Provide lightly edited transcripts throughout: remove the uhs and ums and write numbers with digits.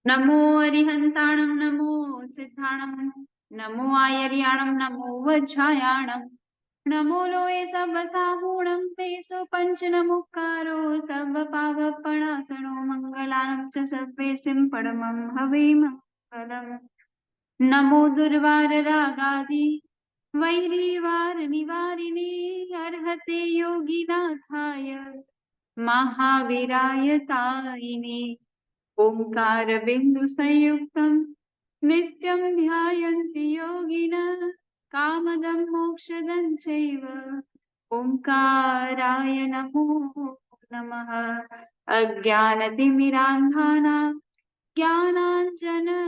नमो अरिहंताणं नमो सिद्धाणं नमो आयर्याणं नमो वज्रायाणं नमो लोये सबसाहूणं peso पंचनमुक्कारो सर्वपावपणासनो मङ्गलानं च सर्वेसिं परमं हवे मङ्गलम्। नमो दुर्वार रागादि वैरीवार निवारिणे अर्हते योगिनाथाय महावीराय तायिने ओंकार बिंदु संयुक्तं नित्यं ध्यायन्ति योगिनः कामदं मोक्षदं चैव ओंकाराय नमो नमः। अज्ञानतिमिरान्धानां ज्ञानाञ्जनशलाकया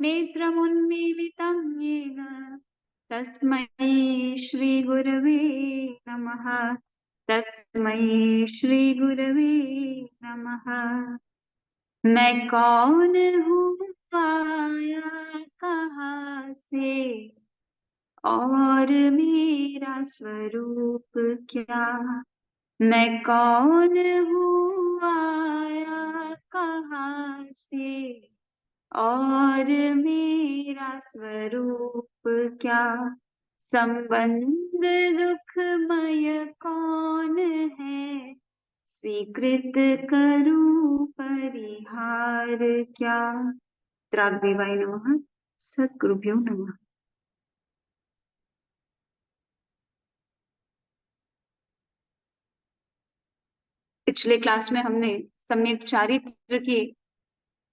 नेत्रमुन्मीलितं येन तस्मै श्रीगुरवे नमः। तस्मै श्रीगुरवे नमः। मैं कौन हूँ आया कहाँ से और मेरा स्वरूप क्या। मैं कौन हूँ आया कहाँ से और मेरा स्वरूप क्या। संबंध दुखमय कौन है स्वीकृत करूं परिहार क्या। त्राग्देवाय नमः। सद्गुरुभ्यो नमः। पिछले क्लास में हमने सम्यक चारित्र की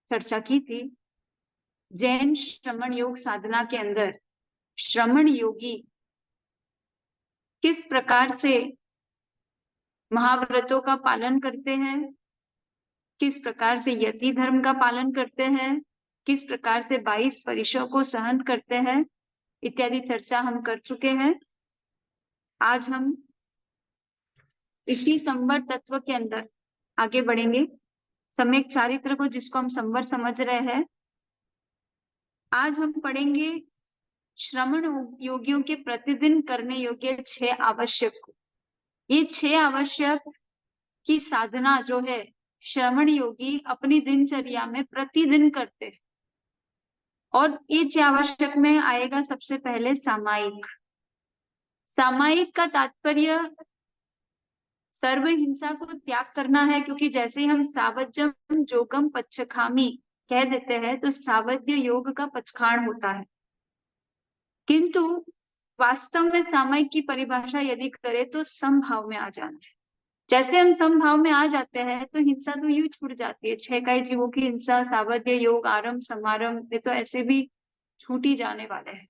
चर्चा की थी। जैन श्रमण योग साधना के अंदर श्रमण योगी किस प्रकार से महाव्रतों का पालन करते हैं, किस प्रकार से यति धर्म का पालन करते हैं, किस प्रकार से 22 परिसों को सहन करते हैं, इत्यादि चर्चा हम कर चुके हैं। आज हम इसी संवर तत्व के अंदर आगे बढ़ेंगे। सम्यक चारित्र को जिसको हम संवर समझ रहे हैं, आज हम पढ़ेंगे श्रमण योगियों के प्रतिदिन करने योग्य 6 आवश्यक। ये 6 आवश्यक की साधना जो है श्रमण योगी अपनी दिनचर्या में प्रतिदिन करते हैं। और ये 6 आवश्यक में आएगा सबसे पहले सामायिक। सामायिक का तात्पर्य सर्व हिंसा को त्याग करना है, क्योंकि जैसे ही हम सावज्यम जोगम पच्छखामी कह देते हैं तो सावध्य योग का पचखाण होता है। किंतु वास्तव में सामायिक की परिभाषा यदि करें तो समभाव में आ जाना है। जैसे हम समभाव में आ जाते हैं तो हिंसा तो यूं छूट जाती है। 6 काई जीवों की हिंसा, सावध्य योग, आरंभ, समारंभ, ये तो ऐसे भी छूट ही जाने वाले हैं।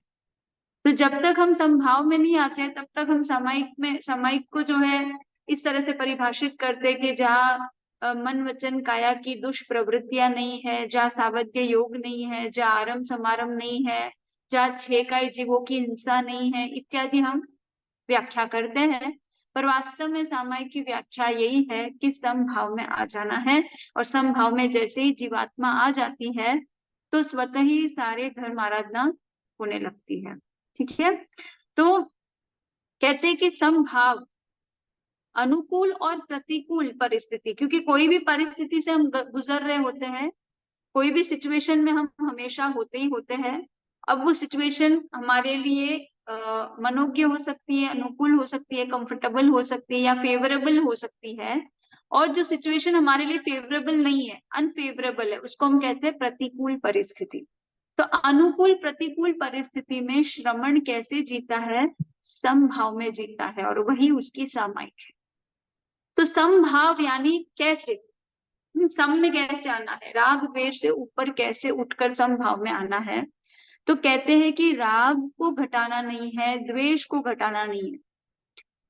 तो जब तक हम समभाव में नहीं आते हैं तब तक हम सामायिक को जो है इस तरह से परिभाषित करते कि जहाँ मन वचन काया की दुष्प्रवृत्तियां नहीं है, जहाँ सावध्य योग नहीं है, जहाँ आरंभ समारंभ नहीं है, जहाँ 6 काई जीवों की हिंसा नहीं है, इत्यादि हम व्याख्या करते हैं। पर वास्तव में सामायिक की व्याख्या यही है कि समभाव में आ जाना है। और समभाव में जैसे ही जीवात्मा आ जाती है तो स्वतः ही सारे धर्म आराधना होने लगती है। ठीक है, तो कहते हैं कि समभाव अनुकूल और प्रतिकूल परिस्थिति, क्योंकि कोई भी परिस्थिति से हम गुजर रहे होते हैं, कोई भी सिचुएशन में हम हमेशा होते ही होते हैं। अब वो सिचुएशन हमारे लिए मनोज्ञ हो सकती है, अनुकूल हो सकती है, कंफर्टेबल हो सकती है या फेवरेबल हो सकती है। और जो सिचुएशन हमारे लिए फेवरेबल नहीं है, अनफेवरेबल है, उसको हम कहते हैं प्रतिकूल परिस्थिति। तो अनुकूल प्रतिकूल परिस्थिति में श्रमण कैसे जीता है, समभाव में जीता है, और वही उसकी सामायिक है। तो समभाव यानी कैसे, सम में कैसे आना है, राग द्वेष से ऊपर कैसे उठकर समभाव में आना है। तो कहते हैं कि राग को घटाना नहीं है, द्वेष को घटाना नहीं है,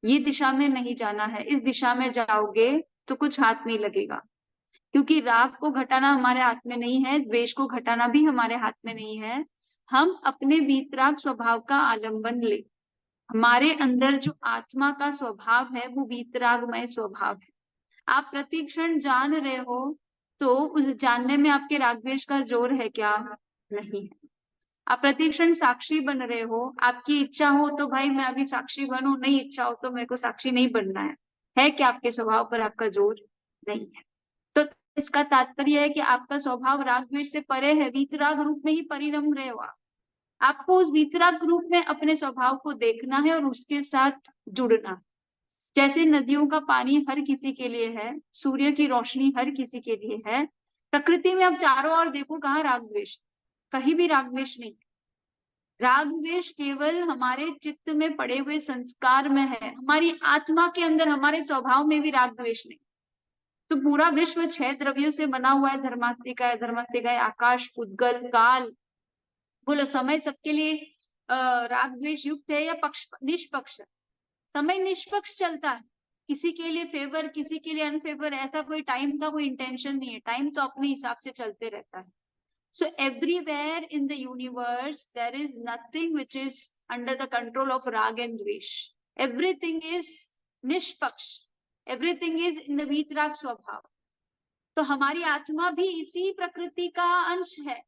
ये दिशा में नहीं जाना है। इस दिशा में जाओगे तो कुछ हाथ नहीं लगेगा, क्योंकि राग को घटाना हमारे हाथ में नहीं है, द्वेष को घटाना भी हमारे हाथ में नहीं है। हम अपने वीतराग स्वभाव का आलंबन ले। हमारे अंदर जो आत्मा का स्वभाव है वो वीतरागमय स्वभाव है। आप प्रतिक्षण जान रहे हो तो उस जानने में आपके राग द्वेष का जोर है क्या? नहीं है। आप प्रतिक्षण साक्षी बन रहे हो, आपकी इच्छा हो तो भाई मैं अभी साक्षी बनूं, नहीं इच्छा हो तो मेरे को साक्षी नहीं बनना है क्या आपके स्वभाव पर आपका जोर? नहीं है। तो इसका तात्पर्य है कि आपका स्वभाव राग द्वेष से परे है, वीतराग रूप में ही परिणम रहे हो आप। आपको उस वीतराग रूप में अपने स्वभाव को देखना है और उसके साथ जुड़ना। जैसे नदियों का पानी हर किसी के लिए है, सूर्य की रोशनी हर किसी के लिए है, प्रकृति में आप चारों ओर देखो, कहाँ राग द्वेष, कहीं भी राग द्वेष नहीं। राग द्वेष केवल हमारे चित्त में पड़े हुए संस्कार में है, हमारी आत्मा के अंदर, हमारे स्वभाव में भी राग द्वेष नहीं। तो पूरा विश्व 6 द्रव्यों से बना हुआ है, धर्मास्तिका, धर्मास्तिका, आकाश, उद्गल, काल। बोलो समय सबके लिए राग द्वेष युक्त है या पक्ष निष्पक्ष? समय निष्पक्ष चलता है, किसी के लिए फेवर, किसी के लिए अनफेवर, ऐसा कोई टाइम का कोई इंटेंशन नहीं है। टाइम तो अपने हिसाब से चलते रहता है। So everywhere in the universe there is nothing which is under the control of rag and dvesh. Everything is निष्पक्ष, everything is in the वीतराग स्वभाव। तो हमारी आत्मा भी इसी प्रकृति का अंश है,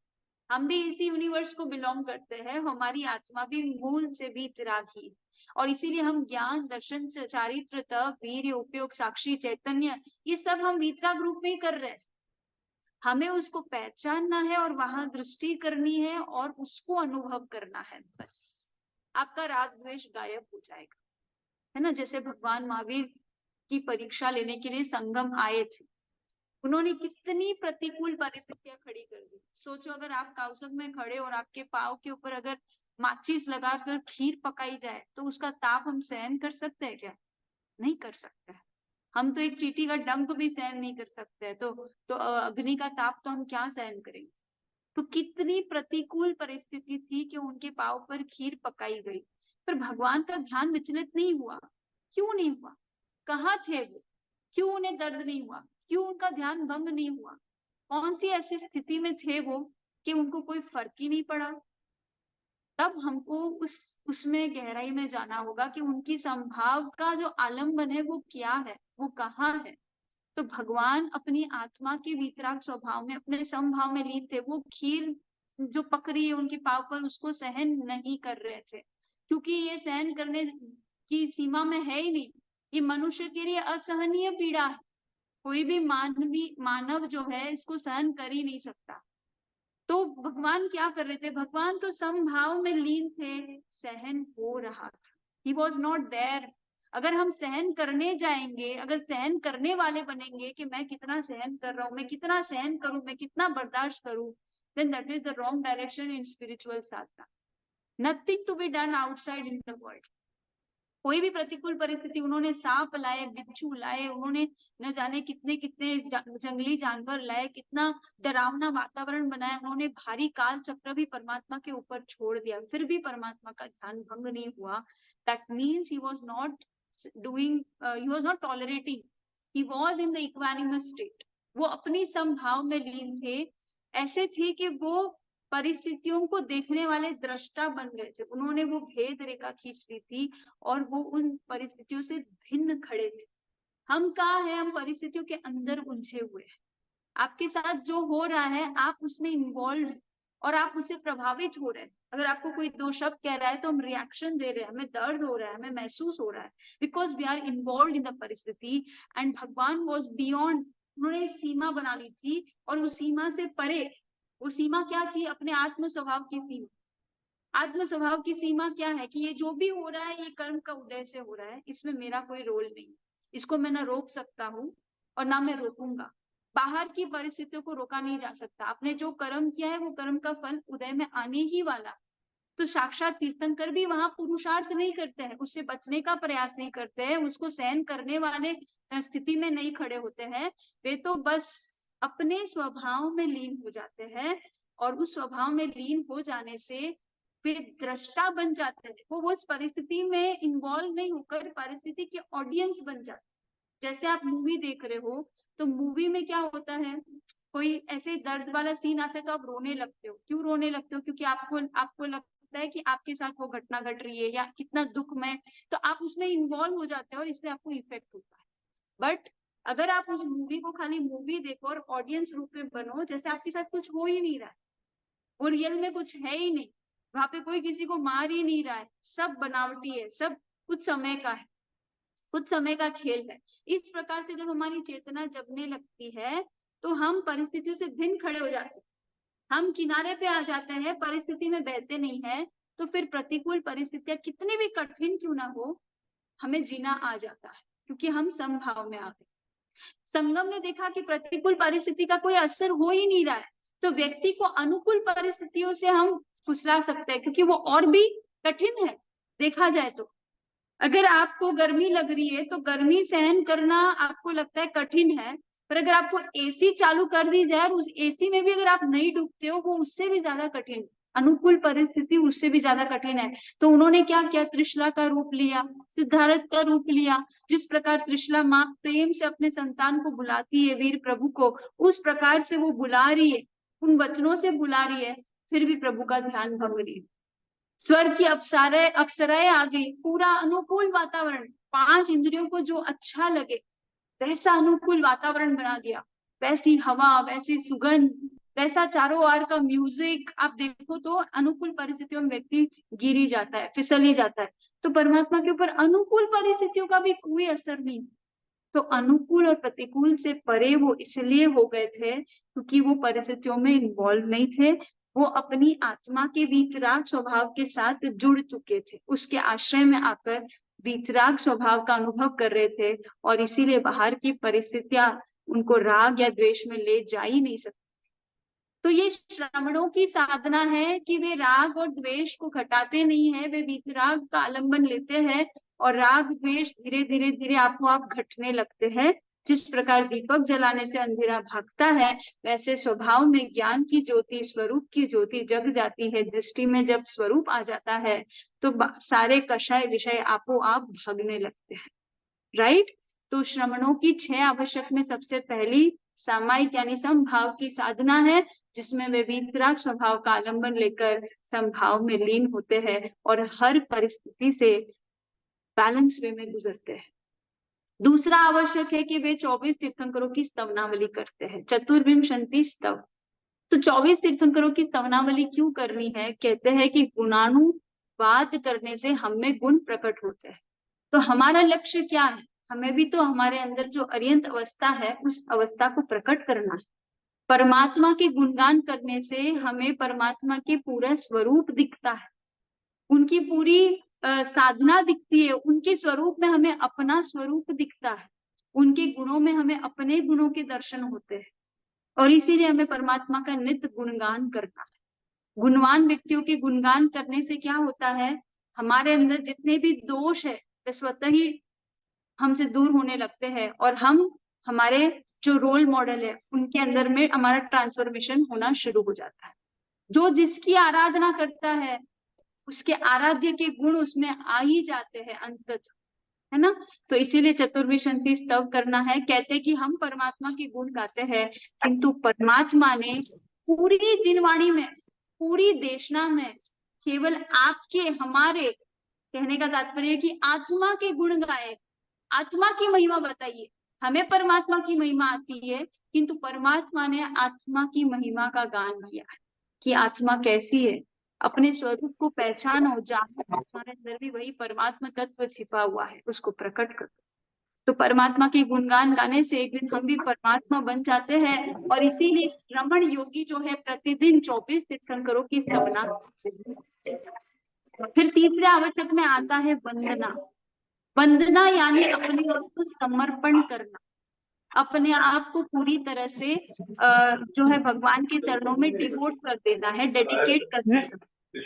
हम भी इसी यूनिवर्स को बिलोंग करते हैं। हमारी आत्मा भी मूल से वीतरागी, और इसीलिए हम ज्ञान, दर्शन, चारित्र, तप, वीर्य, उपयोग, साक्षी, चैतन्य, ये सब हम वीतराग रूप में ही कर रहे हैं। हमें उसको पहचानना है और वहां दृष्टि करनी है और उसको अनुभव करना है, बस आपका राग द्वेष गायब हो जाएगा, है ना। जैसे भगवान महावीर की परीक्षा लेने के लिए संगम आए थे, उन्होंने कितनी प्रतिकूल परिस्थितियां खड़ी कर दी। सोचो, अगर आप काउसक में खड़े और आपके पाव के ऊपर अगर माचिस लगाकर खीर पकाई जाए तो उसका ताप हम सहन कर सकते हैं क्या? नहीं कर सकते। हम तो एक चींटी का डंक भी सहन नहीं कर सकते, तो अग्नि का ताप तो हम क्या सहन करेंगे। तो कितनी प्रतिकूल परिस्थिति थी कि उनके पाव पर खीर पकाई गई, पर भगवान का ध्यान विचलित नहीं हुआ। क्यों नहीं हुआ? कहाँ थे वो? क्यों उन्हें दर्द नहीं हुआ? क्यों उनका ध्यान भंग नहीं हुआ? कौन सी ऐसी स्थिति में थे वो कि उनको कोई फर्क ही नहीं पड़ा? तब हमको उसमें गहराई में जाना होगा कि उनकी संभाव का जो आलम्बन है वो क्या है, वो कहाँ है। तो भगवान अपनी आत्मा के वीतराग स्वभाव में, अपने समभाव में लीन थे। वो खीर जो पक रही है उनके पाव पर, उसको सहन नहीं कर रहे थे, क्योंकि ये सहन करने की सीमा में है ही नहीं। ये मनुष्य के लिए असहनीय पीड़ा है, कोई भी मानव जो है इसको सहन कर ही नहीं सकता। तो भगवान क्या कर रहे थे? भगवान तो समभाव में लीन थे, सहन हो रहा था। He was not there. अगर हम सहन करने जाएंगे, अगर सहन करने वाले बनेंगे कि मैं कितना सहन कर रहा हूँ, मैं कितना सहन करूं, मैं कितना बर्दाश्त करूं, then that is the wrong direction in spiritual sadhana. Nothing to be done outside in the world. कोई भी प्रतिकूल परिस्थिति, उन्होंने सांप लाए, बिच्छू लाए, उन्होंने न जाने कितने कितने जंगली जानवर लाए, कितना डरावना वातावरण बनाया, उन्होंने भारी काल चक्र भी परमात्मा के ऊपर छोड़ दिया, फिर भी परमात्मा का ध्यान भंग नहीं हुआ। That means he was not doing, he was not tolerating, he was in the equanimous state. वो अपनी समभाव में लीन थे, ऐसे थे कि वो परिस्थितियों को देखने वाले दृष्टा बन गए थे। उन्होंने वो भेद रेखा खींच ली थी और वो उन परिस्थितियों से भिन्न खड़े थे। हम कहाँ हैं? हम परिस्थितियों के अंदर उलझे हुए हैं। आपके साथ जो हो रहा है, आप उसमें इन्वॉल्व हैं और आप उससे प्रभावित हो रहे हैं। अगर आपको कोई 2 शब्द कह रहा है तो हम रिएक्शन दे रहे हैं, हमें दर्द हो रहा है, हमें महसूस हो रहा है, because we are involve in the परिस्थिति। एंड भगवान वॉज बियॉन्ड, उन्होंने एक सीमा बना ली थी और उस सीमा से परे, वो सीमा क्या थी? अपने आत्म स्वभाव की सीमा। आत्म स्वभाव की सीमा क्या है? कि ये जो भी हो रहा है ये कर्म का उदय से हो रहा है, इसमें मेरा कोई रोल नहीं, इसको मैं ना रोक सकता हूँ और ना मैं रोकूंगा। बाहर की परिस्थितियों को रोका नहीं जा सकता। आपने जो कर्म किया है वो कर्म का फल उदय में आने ही वाला। तो साक्षात तीर्थंकर भी वहां पुरुषार्थ नहीं करते हैं, उससे बचने का प्रयास नहीं करते हैं, उसको सहन करने वाले स्थिति में नहीं खड़े होते हैं। वे तो बस अपने स्वभाव में लीन हो जाते हैं और उस स्वभाव में लीन हो जाने से वे दृष्टा बन जाते हैं। वो उस परिस्थिति में इन्वॉल्व नहीं होकर परिस्थिति के ऑडियंस बन जाते हैं। जैसे आप मूवी देख रहे हो तो मूवी में क्या होता है? कोई ऐसे दर्द वाला सीन आता है तो आप रोने लगते हो। क्यों रोने लगते हो? क्योंकि आपको लगता है कि आपके साथ वो घटना घट रही है या कितना दुख में, तो आप उसमें इन्वॉल्व हो जाते हो और इससे आपको इफेक्ट होता है। बट अगर आप उस मूवी को खाली मूवी देखो और ऑडियंस रूप में बनो, जैसे आपके साथ कुछ हो ही नहीं रहा है, वो रियल में कुछ है ही नहीं, वहां पे कोई किसी को मार ही नहीं रहा है, सब बनावटी है, सब कुछ समय का है, कुछ समय का खेल है। इस प्रकार से जब हमारी चेतना जगने लगती है तो हम परिस्थितियों से भिन्न खड़े हो जाते हैं, हम किनारे पे आ जाते हैं, परिस्थिति में बहते नहीं है। तो फिर प्रतिकूल परिस्थितियां कितनी भी कठिन क्यों ना हो, हमें जीना आ जाता है, क्योंकि हम समभाव में आ गए। संगम ने देखा कि प्रतिकूल परिस्थिति का कोई असर हो ही नहीं रहा है, तो व्यक्ति को अनुकूल परिस्थितियों से हम फुसला सकते हैं, क्योंकि वो और भी कठिन है। देखा जाए तो अगर आपको गर्मी लग रही है तो गर्मी सहन करना आपको लगता है कठिन है, पर अगर आपको एसी चालू कर दी जाए और उस एसी में भी अगर आप नहीं डूबते हो, वो उससे भी ज्यादा कठिन है। अनुकूल परिस्थिति उससे भी ज्यादा कठिन है। तो उन्होंने क्या किया, त्रिशला का रूप लिया, सिद्धार्थ का रूप लिया। जिस प्रकार त्रिशला माँ प्रेम से अपने संतान को बुलाती है, वीर प्रभु को, उस प्रकार से वो बुला रही है, उन वचनों से बुला रही है, फिर भी प्रभु का ध्यान भंग रही है। स्वर्ग की अप्सराएं आ गई, पूरा अनुकूल वातावरण, 5 इंद्रियों को जो अच्छा लगे वैसा अनुकूल वातावरण बना दिया। वैसी हवा, वैसी सुगंध, वैसा चारों ओर का म्यूजिक। आप देखो तो अनुकूल परिस्थितियों में व्यक्ति गिर ही जाता है, फिसल ही जाता है। तो परमात्मा के ऊपर अनुकूल परिस्थितियों का भी कोई असर नहीं। तो अनुकूल और प्रतिकूल से परे वो इसलिए हो गए थे क्योंकि वो परिस्थितियों में इन्वॉल्व नहीं थे। वो अपनी आत्मा के वीतराग स्वभाव के साथ जुड़ चुके थे, उसके आश्रय में आकर वीतराग स्वभाव का अनुभव कर रहे थे, और इसीलिए बाहर की परिस्थितियां उनको राग या द्वेष में ले जा ही नहीं सकती। तो ये श्रमणों की साधना है कि वे राग और द्वेष को घटाते नहीं है, वे वीतराग का आलंबन लेते हैं, और राग द्वेष धीरे धीरे धीरे आपको आप घटने लगते हैं। जिस प्रकार दीपक जलाने से अंधेरा भागता है, वैसे स्वभाव में ज्ञान की ज्योति, स्वरूप की ज्योति जग जाती है। दृष्टि में जब स्वरूप आ जाता है तो सारे कषाय विषय आपो आप भागने लगते हैं। राइट। तो श्रमणों की 6 आवश्यक में सबसे पहली सामायिक यानी समभाव की साधना है, जिसमें वे वीतराग स्वभाव का आलंबन लेकर समभाव में लीन होते हैं और हर परिस्थिति से बैलेंस वे में गुजरते हैं। दूसरा आवश्यक है कि वे 24 तीर्थंकरों की स्तवनावली करते हैं, चतुर्विंशति स्तव। तो 24 तीर्थंकरों की स्तवनावली क्यों करनी है? कहते हैं कि गुणानुवाद करने से हम में गुण प्रकट होते हैं। तो हमारा लक्ष्य क्या है? हमें भी तो हमारे अंदर जो अरियंत अवस्था है उस अवस्था को प्रकट करना है। परमात्मा के गुणगान करने से हमें परमात्मा के पूरा स्वरूप दिखता है, उनकी पूरी साधना दिखती है, उनके स्वरूप में हमें अपना स्वरूप दिखता है, उनके गुणों में हमें अपने गुणों के दर्शन होते हैं, और इसीलिए हमें परमात्मा का नित्य गुणगान करना है। गुणवान व्यक्तियों के गुणगान करने से क्या होता है, हमारे अंदर जितने भी दोष है वे स्वतः ही हमसे दूर होने लगते हैं, और हम हमारे जो रोल मॉडल है उनके अंदर में हमारा ट्रांसफॉर्मेशन होना शुरू हो जाता है। जो जिसकी आराधना करता है उसके आराध्य के गुण उसमें आ ही जाते हैं अंततः, है ना। तो इसीलिए चतुर्विंशति स्तव करना है। कहते हैं कि हम परमात्मा के गुण गाते हैं, किंतु परमात्मा ने पूरी दिनवाणी में, पूरी देशना में केवल आपके, हमारे कहने का तात्पर्य है कि आत्मा के गुण गाए, आत्मा की महिमा बताइए। हमें परमात्मा की महिमा आती है, किंतु परमात्मा ने आत्मा की महिमा का गान किया है कि आत्मा कैसी है, अपने स्वरूप को पहचानो, जानो, हमारे अंदर भी वही परमात्मा तत्व छिपा हुआ है, उसको प्रकट करो। तो परमात्मा के गुणगान गाने से एक दिन हम भी परमात्मा बन जाते हैं, और इसीलिए श्रमण योगी जो है प्रतिदिन 24 तीर्थंकरों की स्तवना। फिर तीसरे आवश्यक में आता है वंदना। वंदना यानी अपने आप को समर्पण करना, अपने आप को पूरी तरह से जो है भगवान के चरणों में डिवोट कर देना है, डेडिकेट कर देना।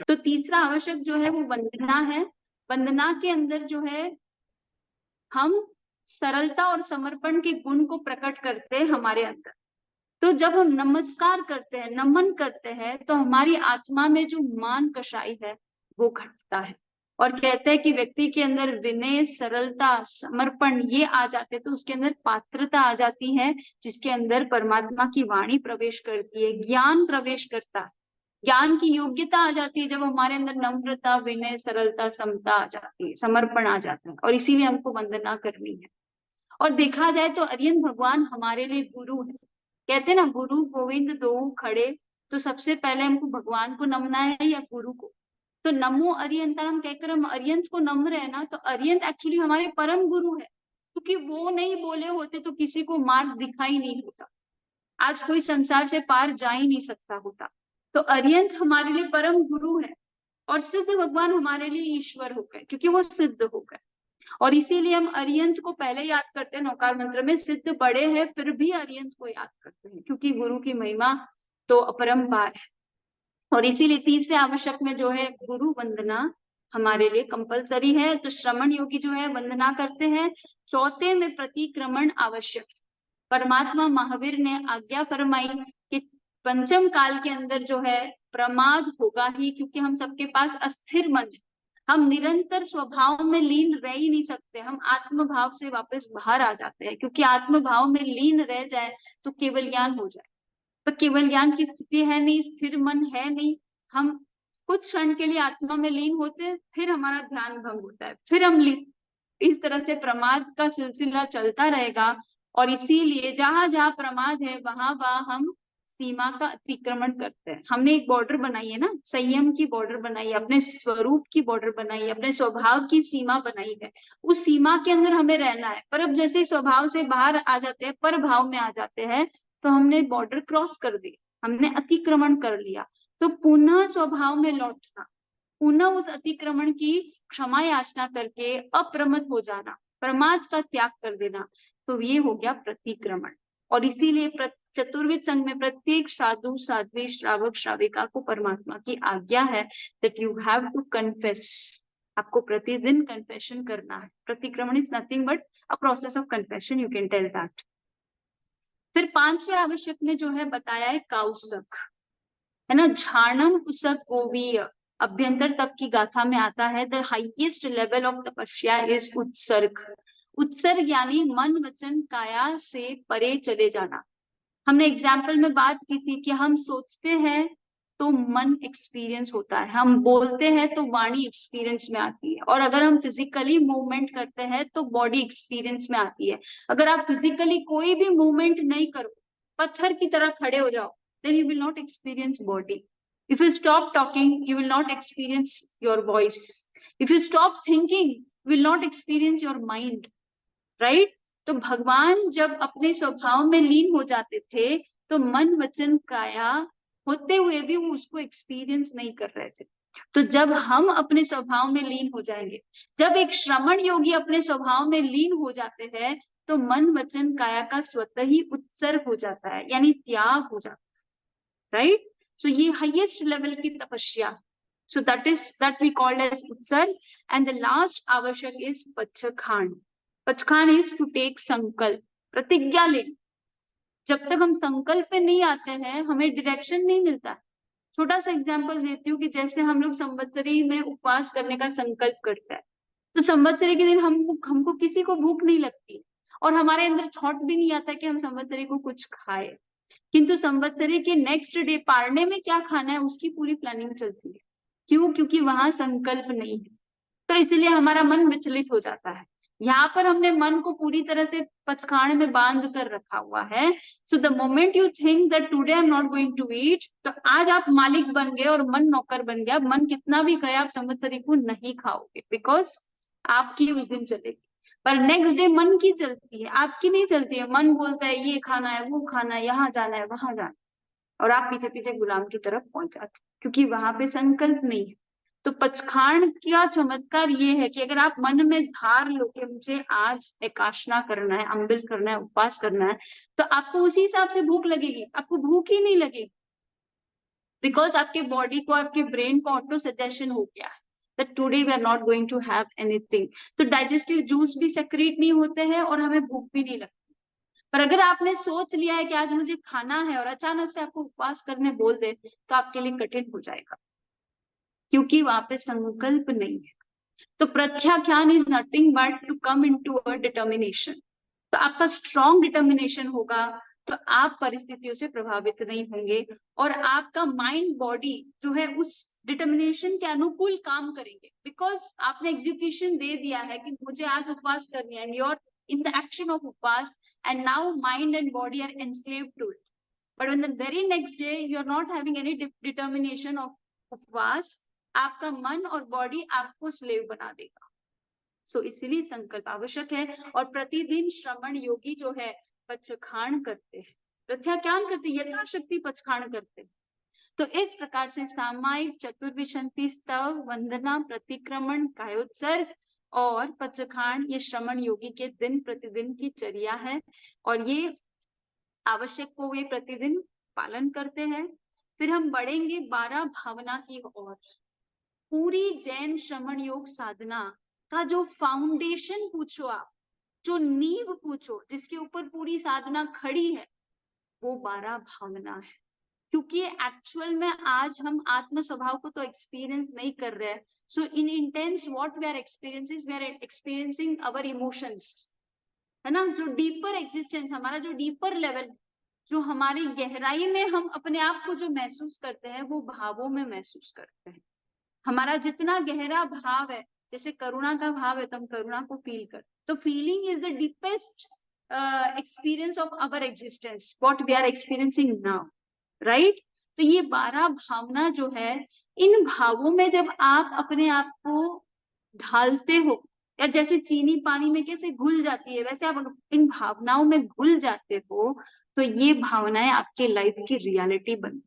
तो तीसरा आवश्यक जो है वो वंदना है। वंदना के अंदर जो है हम सरलता और समर्पण के गुण को प्रकट करते हैं हमारे अंदर। तो जब हम नमस्कार करते हैं, नमन करते हैं, तो हमारी आत्मा में जो मान कषाई है वो घटता है, और कहते हैं कि व्यक्ति के अंदर विनय, सरलता, समर्पण ये आ जाते तो उसके अंदर पात्रता आ जाती है, जिसके अंदर परमात्मा की वाणी प्रवेश करती है, ज्ञान प्रवेश करता है, ज्ञान की योग्यता आ जाती है। जब हमारे अंदर नम्रता, विनय, सरलता, समता आ जाती है, समर्पण आ जाता है, और इसीलिए हमको वंदना करनी है। और देखा जाए तो अरियन भगवान हमारे लिए गुरु है। कहते हैं ना, गुरु गोविंद दो खड़े। तो सबसे पहले हमको भगवान को नमना है या गुरु को? तो नमो अरियंतरम कहकर हम अरियंत को नम्र है ना, तो अरियंत एक्चुअली हमारे परम गुरु है, क्योंकि वो नहीं बोले होते तो किसी को मार्ग दिखाई नहीं होता। आज कोई संसार से पार जा ही नहीं सकता होता। तो अरिहंत हमारे लिए परम गुरु है और सिद्ध भगवान हमारे लिए ईश्वर हो गए, क्योंकि वो सिद्ध हो गए। और इसीलिए हम अरिहंत को पहले याद करते हैं नौकार मंत्र में। सिद्ध बड़े हैं फिर भी अरिहंत को याद करते हैं, क्योंकि गुरु की महिमा तो अपरंपार है। और इसीलिए तीसरे आवश्यक में जो है गुरु वंदना हमारे लिए कंपलसरी है। तो श्रमण योगी जो है वंदना करते हैं। चौथे में प्रतिक्रमण आवश्यक है। परमात्मा महावीर ने आज्ञा फरमाई कि पंचम काल के अंदर जो है प्रमाद होगा ही, क्योंकि हम सबके पास अस्थिर मन है। हम निरंतर स्वभाव में लीन रह ही नहीं सकते, हम आत्म भाव से वापस बाहर आ जाते हैं, क्योंकि आत्म भाव में लीन रह जाए तो केवल ज्ञान हो जाए। तो केवल ज्ञान की स्थिति है नहीं, स्थिर मन है नहीं। हम कुछ क्षण के लिए आत्मा में लीन होते हैं, फिर हमारा ध्यान भंग होता है, फिर हम इस तरह से प्रमाद का सिलसिला चलता रहेगा। और इसीलिए जहां जहां प्रमाद है वहां वहां हम सीमा का अतिक्रमण करते हैं। हमने एक बॉर्डर बनाई है ना, संयम की बॉर्डर बनाई है, अपने स्वरूप की बॉर्डर बनाई है, अपने स्वभाव की सीमा बनाई है। उस सीमा के अंदर हमें रहना है। पर अब जैसे स्वभाव से बाहर आ जाते हैं, पर भाव में आ जाते हैं, तो हमने बॉर्डर क्रॉस कर दी, हमने अतिक्रमण कर लिया। तो पुनः स्वभाव में लौटना, पुनः उस अतिक्रमण की क्षमा याचना करके अप्रमत हो जाना, प्रमाद का त्याग कर देना, तो ये हो गया प्रतिक्रमण। और इसीलिए चतुर्विद संघ में प्रत्येक साधु साध्वी श्रावक श्राविका को परमात्मा की आज्ञा है that you have to confess. आपको प्रतिदिन कन्फेशन करना है। प्रतिक्रमण is nothing but a process of confession, you can tell that. फिर पांचवे आवश्यक में जो है बताया है काउसक, है ना। झाणम उसक गोवीय, अभ्यंतर तप की गाथा में आता है द हाईएस्ट लेवल ऑफ तपस्या इज उत्सर्ग। उत्सर्ग यानी मन वचन काया से परे चले जाना। हमने एग्जाम्पल में बात की थी कि हम सोचते हैं तो मन एक्सपीरियंस होता है, हम बोलते हैं तो वाणी एक्सपीरियंस में आती है, और अगर हम फिजिकली मूवमेंट करते हैं तो बॉडी एक्सपीरियंस में आती है। अगर आप फिजिकली कोई भी मूवमेंट नहीं करो, पत्थर की तरह खड़े हो जाओ, then you will not experience body. If you stop talking, you will not experience your voice. If you stop thinking, you will not experience your mind. Right. तो भगवान जब अपने स्वभाव में लीन हो जाते थे तो मन वचन काया होते हुए भी वो उसको एक्सपीरियंस नहीं कर रहे थे। तो जब हम अपने स्वभाव में लीन हो जाएंगे, जब एक श्रमण योगी अपने स्वभाव में लीन हो जाते हैं, तो मन वचन काया का स्वतः ही उत्सर्ग हो जाता है, यानी त्याग हो जाता है। राइट। सो ये हाईएस्ट लेवल की तपस्या, so that we called as utsarg. And the last आवश्यक is पचखांड। पचखांड is to take संकल्प, प्रतिज्ञा ले। जब तक हम संकल्प पे नहीं आते हैं हमें डायरेक्शन नहीं मिलता। छोटा सा एग्जांपल देती हूँ कि जैसे हम लोग संवत्सरी में उपवास करने का संकल्प करते हैं, तो संवत्सरी के दिन हमको किसी को भूख नहीं लगती और हमारे अंदर थॉट भी नहीं आता कि हम संवत्सरी को कुछ खाए। किंतु संवत्सरी के नेक्स्ट डे पारने में क्या खाना है उसकी पूरी प्लानिंग चलती है। क्यों? क्योंकि वहां संकल्प नहीं है, तो इसलिए हमारा मन विचलित हो जाता है। यहाँ पर हमने मन को पूरी तरह से पचखाड़ में बांध कर रखा हुआ है। So the moment you think that today I am not going to eat, तो आज आप मालिक बन गए और मन नौकर बन गया। मन कितना भी कहे आप संवत्सरी को नहीं खाओगे, बिकॉज आपकी उस दिन चलेगी। पर नेक्स्ट डे मन की चलती है, आपकी नहीं चलती है। मन बोलता है ये खाना है, वो खाना है, यहाँ जाना है, वहां जाना है, और आप पीछे पीछे गुलाम की तरफ पहुंच जाते, क्योंकि वहां पे संकल्प नहीं है। तो पचखाण का चमत्कार ये है कि अगर आप मन में धार लो कि मुझे आज एकाशना करना है, अम्बिल करना है, उपवास करना है, तो आपको उसी हिसाब से भूख लगेगी। आपको भूख ही नहीं लगेगी, बिकॉज आपके बॉडी को, आपके ब्रेन को ऑटो सजेशन हो गया है that today we are not going to have anything. तो डाइजेस्टिव जूस भी सेक्रेट नहीं होते हैं और हमें भूख भी नहीं लगती। पर अगर आपने सोच लिया है कि आज मुझे खाना है और अचानक से आपको उपवास करने बोल दे, तो आपके लिए कठिन हो जाएगा, क्योंकि वहां पे संकल्प नहीं है। तो प्रत्याख्यान is nothing but to come into a determination. तो आपका स्ट्रॉन्ग डिटर्मिनेशन होगा तो आप परिस्थितियों से प्रभावित नहीं होंगे, और आपका माइंड बॉडी जो है उस डिटर्मिनेशन के अनुकूल काम करेंगे, बिकॉज आपने एग्जीक्यूशन दे दिया है कि मुझे आज उपवास करनी है, and your in the action of upvas, and now mind and body are enslaved to it. But when the very next day you are not having any determination of upvas, आपका मन और बॉडी आपको slave बना देगा। सो इसीलिए संकल्प आवश्यक है। और प्रतिदिन श्रमण योगी जो है पचखाण करते हैं। प्रत्याख्यान करते, यथाशक्ति पचखाण करते। तो इस प्रकार से सामायिक, चतुर्विंशति, स्तव, वंदना, प्रतिक्रमण, कायोत्सर्ग और पचखाण ये श्रमण योगी के दिन प्रतिदिन की चर्या है और ये आवश्यक को वे प्रतिदिन पालन करते हैं। फिर हम बढ़ेंगे 12 भावना की ओर। पूरी जैन श्रमण योग साधना का जो फाउंडेशन पूछो आप, जो नींव पूछो, जिसके ऊपर पूरी साधना खड़ी है, वो 12 भावना है। क्योंकि एक्चुअल में आज हम आत्म स्वभाव को तो एक्सपीरियंस नहीं कर रहे हैं। So in essence what we are experiencing our emotions, है ना। जो डीपर एग्जिस्टेंस, हमारा जो डीपर लेवल, जो हमारी गहराई में हम अपने आप को जो महसूस करते हैं, वो भावों में महसूस करते हैं। हमारा जितना गहरा भाव है, जैसे करुणा का भाव है तो हम करुणा को फील करते। तो feeling is the deepest experience of our existence, what we are experiencing now, right. तो ये 12 भावना जो है, इन भावों में जब आप अपने आप को ढालते हो, या जैसे चीनी पानी में कैसे घुल जाती है, वैसे आप इन भावनाओं में घुल जाते हो, तो ये भावनाएं आपके लाइफ की रियलिटी बन,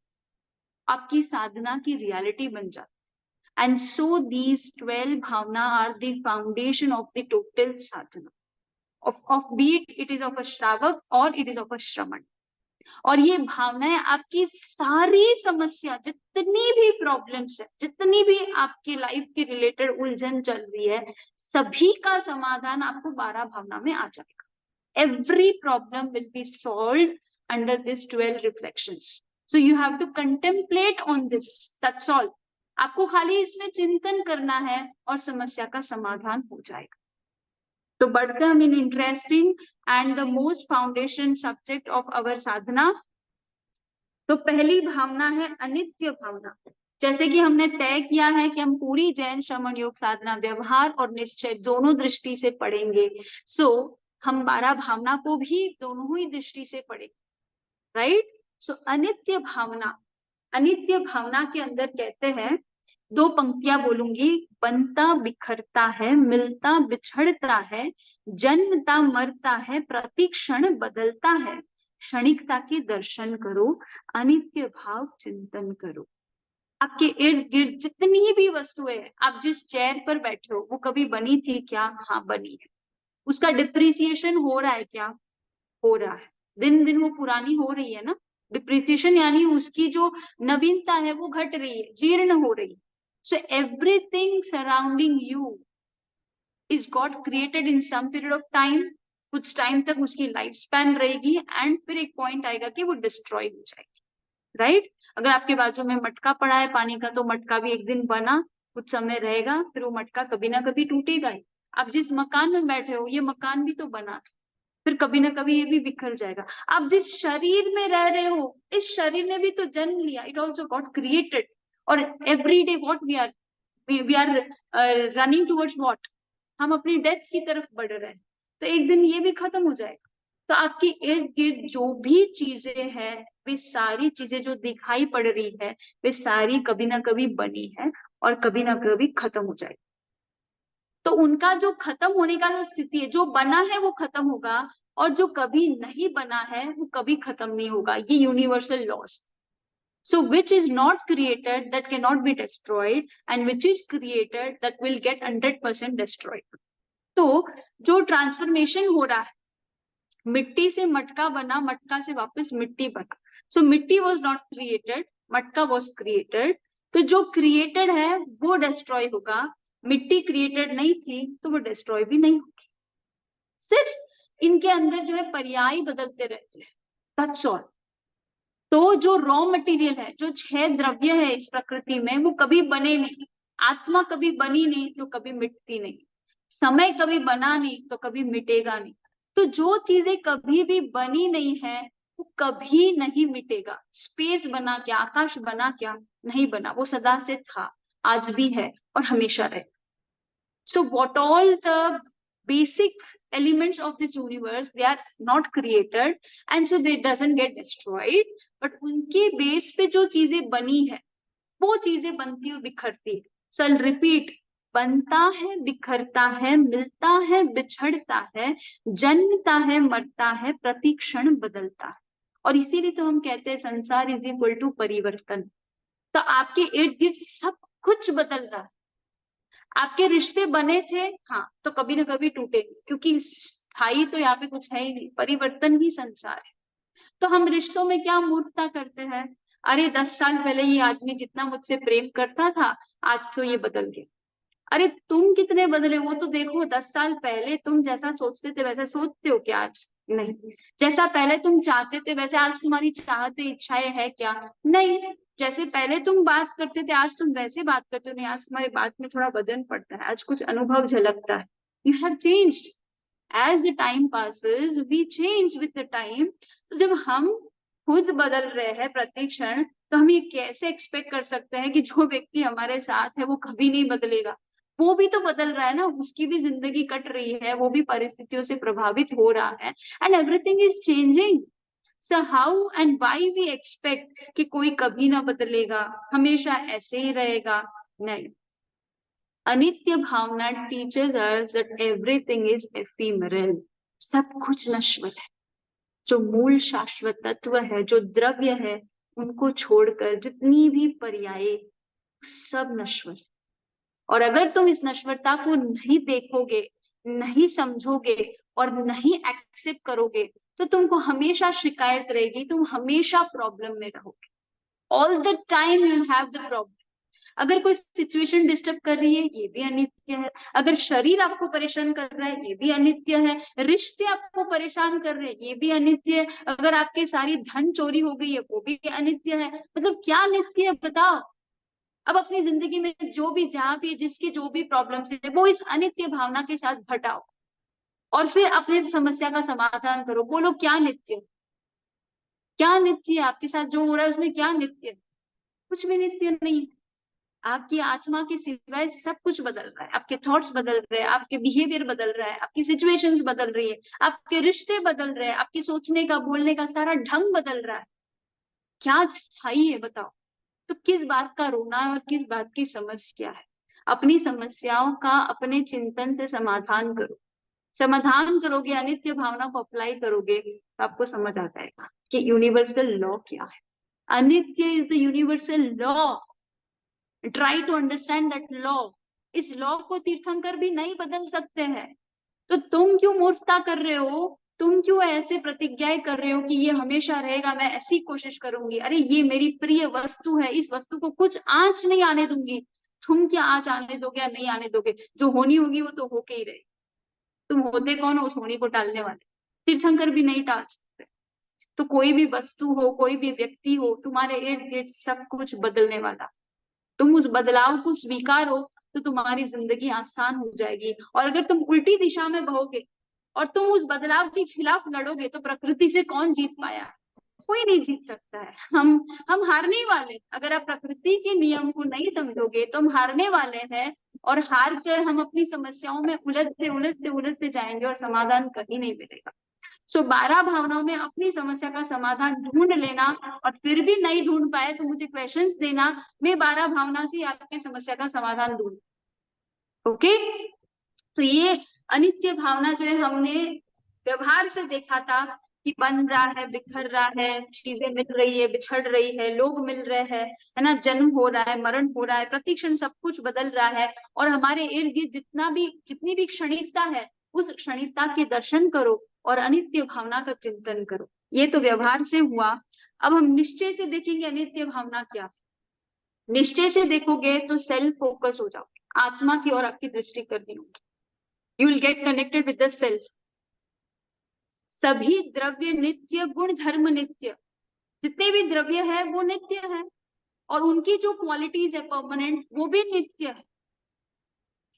आपकी साधना की रियलिटी बन जाती। And so these 12 bhavana are the foundation of the total sadhana. Of be it is of a श्रावक और it is of a श्रमण। और ये भावनाएं आपकी सारी समस्या, जितनी भी प्रॉब्लम्स है, जितनी भी आपकी लाइफ के रिलेटेड उलझन चल रही है, सभी का समाधान आपको 12 भावना में आ जाएगा। Every problem will be solved under these 12 reflections. So you have to contemplate on this. That's all. आपको खाली इसमें चिंतन करना है और समस्या का समाधान हो जाएगा। तो बढ़ते हम in interesting and the most foundation subject of our sadhana. तो पहली भावना है अनित्य भावना। जैसे कि हमने तय किया है कि हम पूरी जैन श्रमण योग साधना व्यवहार और निश्चय दोनों दृष्टि से पढ़ेंगे। सो हम 12 भावना को भी दोनों ही दृष्टि से पढ़ेंगे, राइट। सो अनित्य भावना, अनित्य भावना के अंदर कहते हैं, 2 पंक्तियां बोलूंगी। बनता बिखरता है, मिलता बिछड़ता है, जन्मता मरता है, प्रति क्षण बदलता है, क्षणिकता के दर्शन करो, अनित्य भाव चिंतन करो। आपके इर्द गिर्द जितनी भी वस्तुएं हैं, आप जिस चेयर पर बैठे हो, वो कभी बनी थी क्या? हाँ, बनी है। उसका डिप्रिसिएशन हो रहा है क्या? हो रहा है। दिन दिन वो पुरानी हो रही है ना। डिप्रिसिएशन यानी उसकी जो नवीनता है वो घट रही है, जीर्ण हो रही है। So everything surrounding you is got created in some period of time. कुछ टाइम तक उसकी लाइफ स्पैन रहेगी एंड फिर एक पॉइंट आएगा कि वो डिस्ट्रॉय हो जाएगी, राइट। अगर आपके बाजू में मटका पड़ा है पानी का, तो मटका भी एक दिन बना, कुछ समय रहेगा, फिर वो मटका कभी ना कभी टूटेगा ही। आप जिस मकान में बैठे हो, ये मकान भी तो बना था, फिर कभी ना कभी ये भी बिखर जाएगा। आप जिस शरीर में रह रहे हो, इस शरीर ने भी तो जन्म लिया, इट ऑल्सो गॉट क्रिएटेड। और every day what we are running towards what, हम अपनी डेथ की तरफ बढ़ रहे हैं। तो एक दिन ये भी खत्म हो जाएगा। तो आपके इर्द गिर्द जो भी चीजें हैं, वे सारी चीजें जो दिखाई पड़ रही है, वे सारी कभी ना कभी बनी है और कभी ना कभी खत्म हो जाएगी। तो उनका जो खत्म होने का जो स्थिति है, जो बना है वो खत्म होगा, और जो कभी नहीं बना है वो कभी खत्म नहीं होगा। ये universal loss. So which is not created that cannot be destroyed, and which is created that will get 100% destroyed. तो जो ट्रांसफॉर्मेशन हो रहा है, मिट्टी से मटका बना, मटका से वापस मिट्टी बना। So मिट्टी was not created, मटका was created. तो जो क्रिएटेड है वो डिस्ट्रॉय होगा, मिट्टी क्रिएटेड नहीं थी तो वो डिस्ट्रॉय भी नहीं होगी। सिर्फ इनके अंदर जो है पर्याय बदलते रहते हैं, that's all. तो जो रॉ मटेरियल है, जो 6 द्रव्य है इस प्रकृति में, वो कभी बने नहीं। आत्मा कभी बनी नहीं तो कभी मिटती नहीं, समय कभी बना नहीं तो कभी मिटेगा नहीं। तो जो चीजें कभी भी बनी नहीं है वो कभी नहीं मिटेगा। स्पेस बना क्या, आकाश बना क्या, नहीं बना, वो सदा से था, आज भी है और हमेशा रहे। So what all the basic elements of this universe, they are not created and so they doesn't get destroyed, but उनके बेस पे जो चीजें बनी है वो चीजें बनती हुई बिखरती है। So I'll repeat, बनता है, बिखरता है, मिलता है, बिछड़ता है, जन्मता है, मरता है, प्रति क्षण बदलता है। और इसीलिए तो हम कहते हैं संसार इज इक्वल टू परिवर्तन। तो आपके इर्द गिर्द सब कुछ बदल रहा है। आपके रिश्ते बने थे, हाँ, तो कभी ना कभी टूटेंगे, क्योंकि स्थायी तो यहाँ पे कुछ है ही नहीं, परिवर्तन ही संसार है। तो हम रिश्तों में क्या मूर्खता करते हैं, अरे 10 साल पहले ये आदमी जितना मुझसे प्रेम करता था, आज तो ये बदल गया। अरे तुम कितने बदले वो तो देखो, 10 साल पहले तुम जैसा सोचते थे वैसा सोचते हो क्या आज? नहीं। जैसा पहले तुम चाहते थे वैसे आज तुम्हारी चाहते इच्छाएं है क्या? नहीं। जैसे पहले तुम बात करते थे आज तुम वैसे बात करते हो नहीं, आज तुम्हारी बात में थोड़ा वजन पड़ता है, आज कुछ अनुभव झलकता है। You have changed. As the time passes we change with the time. तो जब हम खुद बदल रहे हैं प्रति क्षण, तो हम ये कैसे एक्सपेक्ट कर सकते हैं कि जो व्यक्ति हमारे साथ है वो कभी नहीं बदलेगा? वो भी तो बदल रहा है ना, उसकी भी जिंदगी कट रही है, वो भी परिस्थितियों से प्रभावित हो रहा है, and everything is changing. So how and why we expect कि कोई कभी ना बदलेगा, हमेशा ऐसे ही रहेगा? नहीं। अनित्य भावना teachers us that everything is ephemeral. सब कुछ नश्वर है। जो मूल शाश्वत तत्व है, जो द्रव्य है, उनको छोड़कर जितनी भी पर्याय, सब नश्वर है। और अगर तुम इस नश्वरता को नहीं देखोगे, नहीं समझोगे और नहीं एक्सेप्ट करोगे, तो तुमको हमेशा शिकायत रहेगी, तुम हमेशा प्रॉब्लम में रहोगे। All the time you have the problem. अगर कोई सिचुएशन डिस्टर्ब कर रही है, ये भी अनित्य है। अगर शरीर आपको परेशान कर रहा है, ये भी अनित्य है। रिश्ते आपको परेशान कर रहे हैं, ये भी अनित्य है। अगर आपकी सारी धन चोरी हो गई है, वो भी अनित्य है। मतलब क्या नित्य है बताओ? अब अपनी जिंदगी में जो भी, जहां भी, जिसकी जो भी प्रॉब्लम्स है, वो इस अनित्य भावना के साथ घटाओ और फिर अपने समस्या का समाधान करो। बोलो क्या नित्य? क्या नित्य है आपके साथ जो हो रहा है, उसमें क्या नित्य है? कुछ भी नित्य नहीं। आपकी आत्मा के सिवाय सब कुछ बदल रहा है। आपके थॉट्स बदल रहे हैं, आपके बिहेवियर बदल रहा है, आपकी सिचुएशंस बदल रही है, आपके रिश्ते बदल रहे हैं, आपकी सोचने का, बोलने का सारा ढंग बदल रहा है। क्या स्थायी है बताओ? तो किस बात का रोना है और किस बात की समस्या है? अपनी समस्याओं का अपने चिंतन से समाधान करो। समाधान करोगे, अनित्य भावना को अप्लाई करोगे, तो आपको समझ आ जाएगा कि यूनिवर्सल लॉ क्या है। अनित्य is the universal law. Try to understand that law. इस लॉ को तीर्थंकर भी नहीं बदल सकते हैं। तो तुम क्यों मूर्खता कर रहे हो? तुम क्यों ऐसे प्रतिज्ञाएं कर रहे हो कि ये हमेशा रहेगा, मैं ऐसी कोशिश करूंगी, अरे ये मेरी प्रिय वस्तु है, इस वस्तु को कुछ आंच नहीं आने दूंगी। तुम क्या आंच आने दोगे या नहीं आने दोगे? जो होनी होगी वो तो होके ही रहे। तुम होते कौन हो उस होनी को टालने वाले? तीर्थंकर भी नहीं टाल सकते। तो कोई भी वस्तु हो, कोई भी व्यक्ति हो, तुम्हारे इर्द गिर्द सब कुछ बदलने वाला। तुम उस बदलाव को स्वीकारो, तो तुम्हारी जिंदगी आसान हो जाएगी। और अगर तुम उल्टी दिशा में बहोगे और तुम उस बदलाव के खिलाफ लड़ोगे, तो प्रकृति से कौन जीत पाया? कोई नहीं जीत सकता है। हम हारने वाले। अगर आप प्रकृति के नियम को नहीं समझोगे तो हम हारने वाले हैं। और हार कर हम अपनी समस्याओं में उलझते उलझते उलझते जाएंगे और समाधान कहीं नहीं मिलेगा। सो 12 भावनाओं में अपनी समस्या का समाधान ढूंढ लेना, और फिर भी नहीं ढूंढ पाए तो मुझे क्वेश्चंस देना। मैं 12 भावना से आपकी समस्या का समाधान दूंगी। ओके। तो ये अनित्य भावना जो है, हमने व्यवहार से देखा था कि बन रहा है, बिखर रहा है, चीजें मिल रही है, बिछड़ रही है, लोग मिल रहे हैं, है ना, जन्म हो रहा है, मरण हो रहा है, प्रतिक्षण सब कुछ बदल रहा है। और हमारे इर्द गिर्द जितनी भी क्षणिकता है, उस क्षणिकता के दर्शन करो और अनित्य भावना का चिंतन करो। ये तो व्यवहार से हुआ। अब हम निश्चय से देखेंगे अनित्य भावना क्या है। निश्चय से देखोगे तो सेल्फ फोकस हो जाओगे, आत्मा की ओर आपकी दृष्टि करनी होगी। You will get connected with the self. सभी द्रव्य नित्य, गुण धर्म नित्य। जितने भी द्रव्य है वो नित्य है, और उनकी जो क्वालिटीज है परमानेंट, वो भी नित्य है।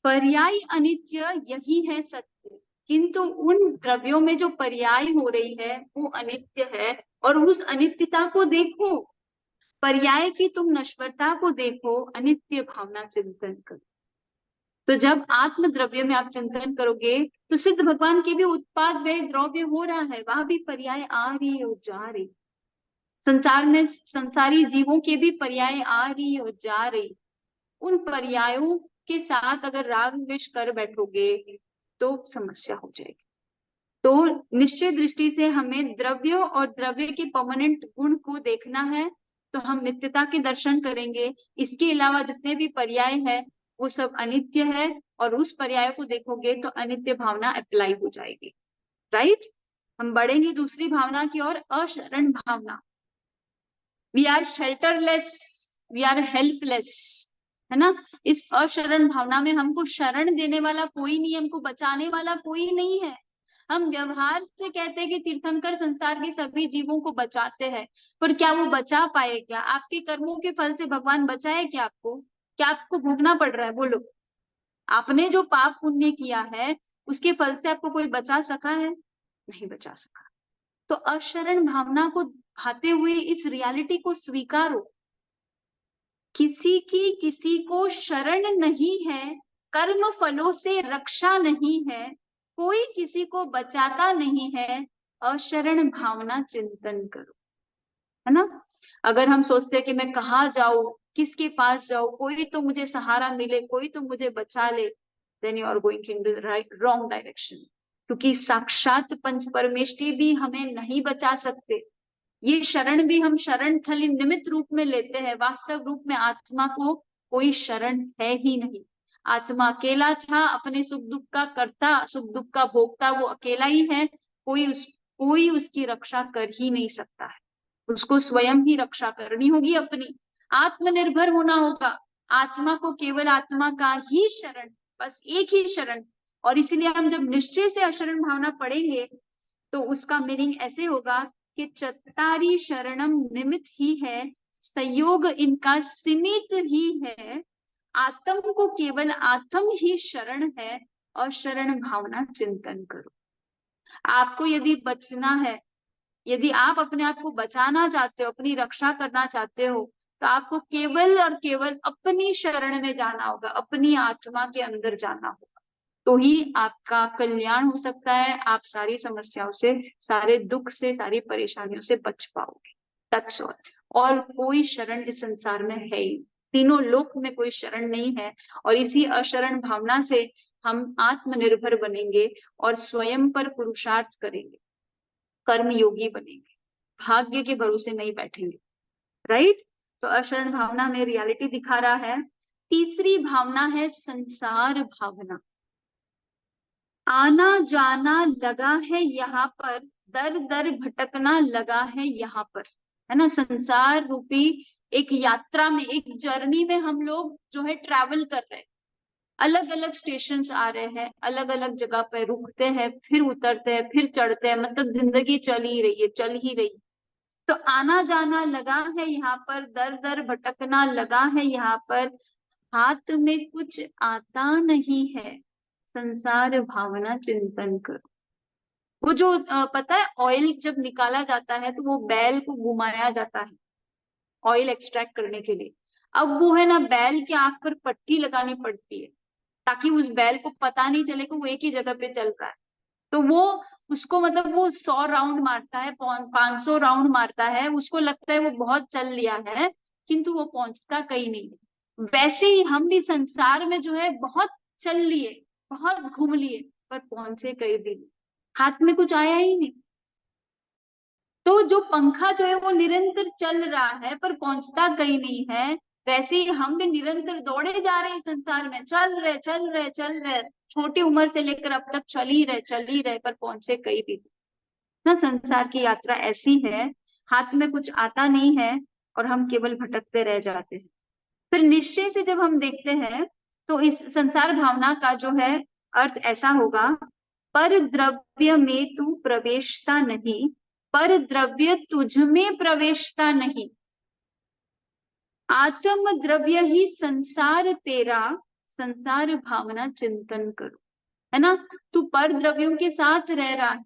पर्याय अनित्य, यही है सत्य। किंतु उन द्रव्यों में जो पर्याय हो रही है वो अनित्य है, और उस अनित्यता को देखो। पर्याय की तुम नश्वरता को देखो, अनित्य भावना चिंतन करो। तो जब आत्म द्रव्य में आप चिंतन करोगे, तो सिद्ध भगवान के भी उत्पाद वे द्रव्य हो रहा है, वहां भी पर्याय आ रही और जा रही। संसार में संसारी जीवों के भी पर्याय आ रही और जा रही। उन पर्यायों के साथ अगर राग द्वेष कर बैठोगे तो समस्या हो जाएगी। तो निश्चय दृष्टि से हमें द्रव्य और द्रव्य के परमानेंट गुण को देखना है, तो हम नित्यता के दर्शन करेंगे। इसके अलावा जितने भी पर्याय है वो सब अनित्य है, और उस पर्याय को देखोगे तो अनित्य भावना अप्लाई हो जाएगी। राइट? हम बढ़ेंगे दूसरी भावना की ओर, अशरण भावना। We are shelterless, we are helpless, है ना। इस अशरण भावना में हमको शरण देने वाला कोई नहीं, हमको बचाने वाला कोई नहीं है। हम व्यवहार से कहते हैं कि तीर्थंकर संसार के सभी जीवों को बचाते हैं, पर क्या वो बचा पाए? क्या आपके कर्मों के फल से भगवान बचाए? क्या आपको, क्या आपको भोगना पड़ रहा है? बोलो। आपने जो पाप पुण्य किया है उसके फल से आपको कोई बचा सका है? नहीं बचा सका। तो अशरण भावना को भाते हुए इस रियलिटी को स्वीकारो, किसी की किसी को शरण नहीं है, कर्म फलों से रक्षा नहीं है, कोई किसी को बचाता नहीं है, अशरण भावना चिंतन करो, है ना। अगर हम सोचते हैं कि मैं कहाँ जाऊं, किसके पास जाऊं, कोई तो मुझे सहारा मिले, कोई तो मुझे बचा ले, then you are going in the right wrong direction. क्योंकि साक्षात पंच परमेष्टि भी हमें नहीं बचा सकते। ये शरण भी हम शरण खाली निमित्त रूप में लेते हैं, वास्तव रूप में आत्मा को कोई शरण है ही नहीं। आत्मा अकेला था, अपने सुख दुख का कर्ता, सुख दुख का भोगता वो अकेला ही है। कोई उसकी रक्षा कर ही नहीं सकता है, उसको स्वयं ही रक्षा करनी होगी अपनी, आत्मनिर्भर होना होगा। आत्मा को केवल आत्मा का ही शरण, बस एक ही शरण। और इसीलिए हम जब निश्चय से अशरण भावना पढ़ेंगे तो उसका मीनिंग ऐसे होगा कि चत्तारी शरणम निमित्त ही है, संयोग इनका सीमित ही है, आत्म को केवल आत्म ही शरण है, और शरण भावना चिंतन करो। आपको यदि बचना है, यदि आप अपने आप को बचाना चाहते हो, अपनी रक्षा करना चाहते हो, तो आपको केवल और केवल अपनी शरण में जाना होगा, अपनी आत्मा के अंदर जाना होगा। तो ही आपका कल्याण हो सकता है, आप सारी समस्याओं से, सारे दुख से, सारी परेशानियों से बच पाओगे। That's all. और कोई शरण इस संसार में है ही, तीनों लोक में कोई शरण नहीं है। और इसी अशरण भावना से हम आत्मनिर्भर बनेंगे और स्वयं पर पुरुषार्थ करेंगे, कर्म योगी बनेंगे, भाग्य के भरोसे नहीं बैठेंगे। राइट? तो अशरण भावना में रियलिटी दिखा रहा है। तीसरी भावना है संसार भावना। आना जाना लगा है यहाँ पर, दर दर भटकना लगा है यहाँ पर, है ना। संसार रूपी एक यात्रा में, एक जर्नी में हम लोग जो है ट्रैवल कर रहे हैं। अलग अलग स्टेशंस आ रहे हैं, अलग अलग जगह पे रुकते हैं, फिर उतरते हैं, फिर चढ़ते हैं, मतलब जिंदगी चल ही रही है, चल ही रही। तो आना जाना लगा है यहाँ पर, दर दर भटकना लगा है यहाँ पर, हाथ में कुछ आता नहीं है, संसार भावना चिंतन करो। वो जो पता है ऑयल जब निकाला जाता है तो वो बैल को घुमाया जाता है ऑयल एक्सट्रैक्ट करने के लिए। अब वो है ना, बैल की आंख पर पट्टी लगानी पड़ती है ताकि उस बैल को पता नहीं चले कि वो एक ही जगह पे चल रहा है। तो वो उसको मतलब वो 100 राउंड मारता है, 500 राउंड मारता है, उसको लगता है वो बहुत चल लिया है, किंतु वो पहुंचता कहीं नहीं। वैसे ही हम भी संसार में जो है बहुत चल लिए, बहुत घूम लिए, पर पहुंचे कहीं भी नहीं, हाथ में कुछ आया ही नहीं। तो जो पंखा जो है वो निरंतर चल रहा है पर पहुंचता कहीं नहीं है, वैसे ही हम भी निरंतर दौड़े जा रहे हैं संसार में, चल रहे चल रहे चल रहे, छोटी उम्र से लेकर अब तक चल ही रहे, पर पहुंचे कहीं भी ना। संसार की यात्रा ऐसी है, हाथ में कुछ आता नहीं है और हम केवल भटकते रह जाते हैं। फिर निश्चय से जब हम देखते हैं तो इस संसार भावना का जो है अर्थ ऐसा होगा, पर द्रव्य में तू प्रवेशता नहीं, पर द्रव्य तुझ में प्रवेशता नहीं, आत्म द्रव्य ही संसार तेरा, संसार भावना चिंतन करो, है ना। तू पर द्रव्यों के साथ रह रहा है,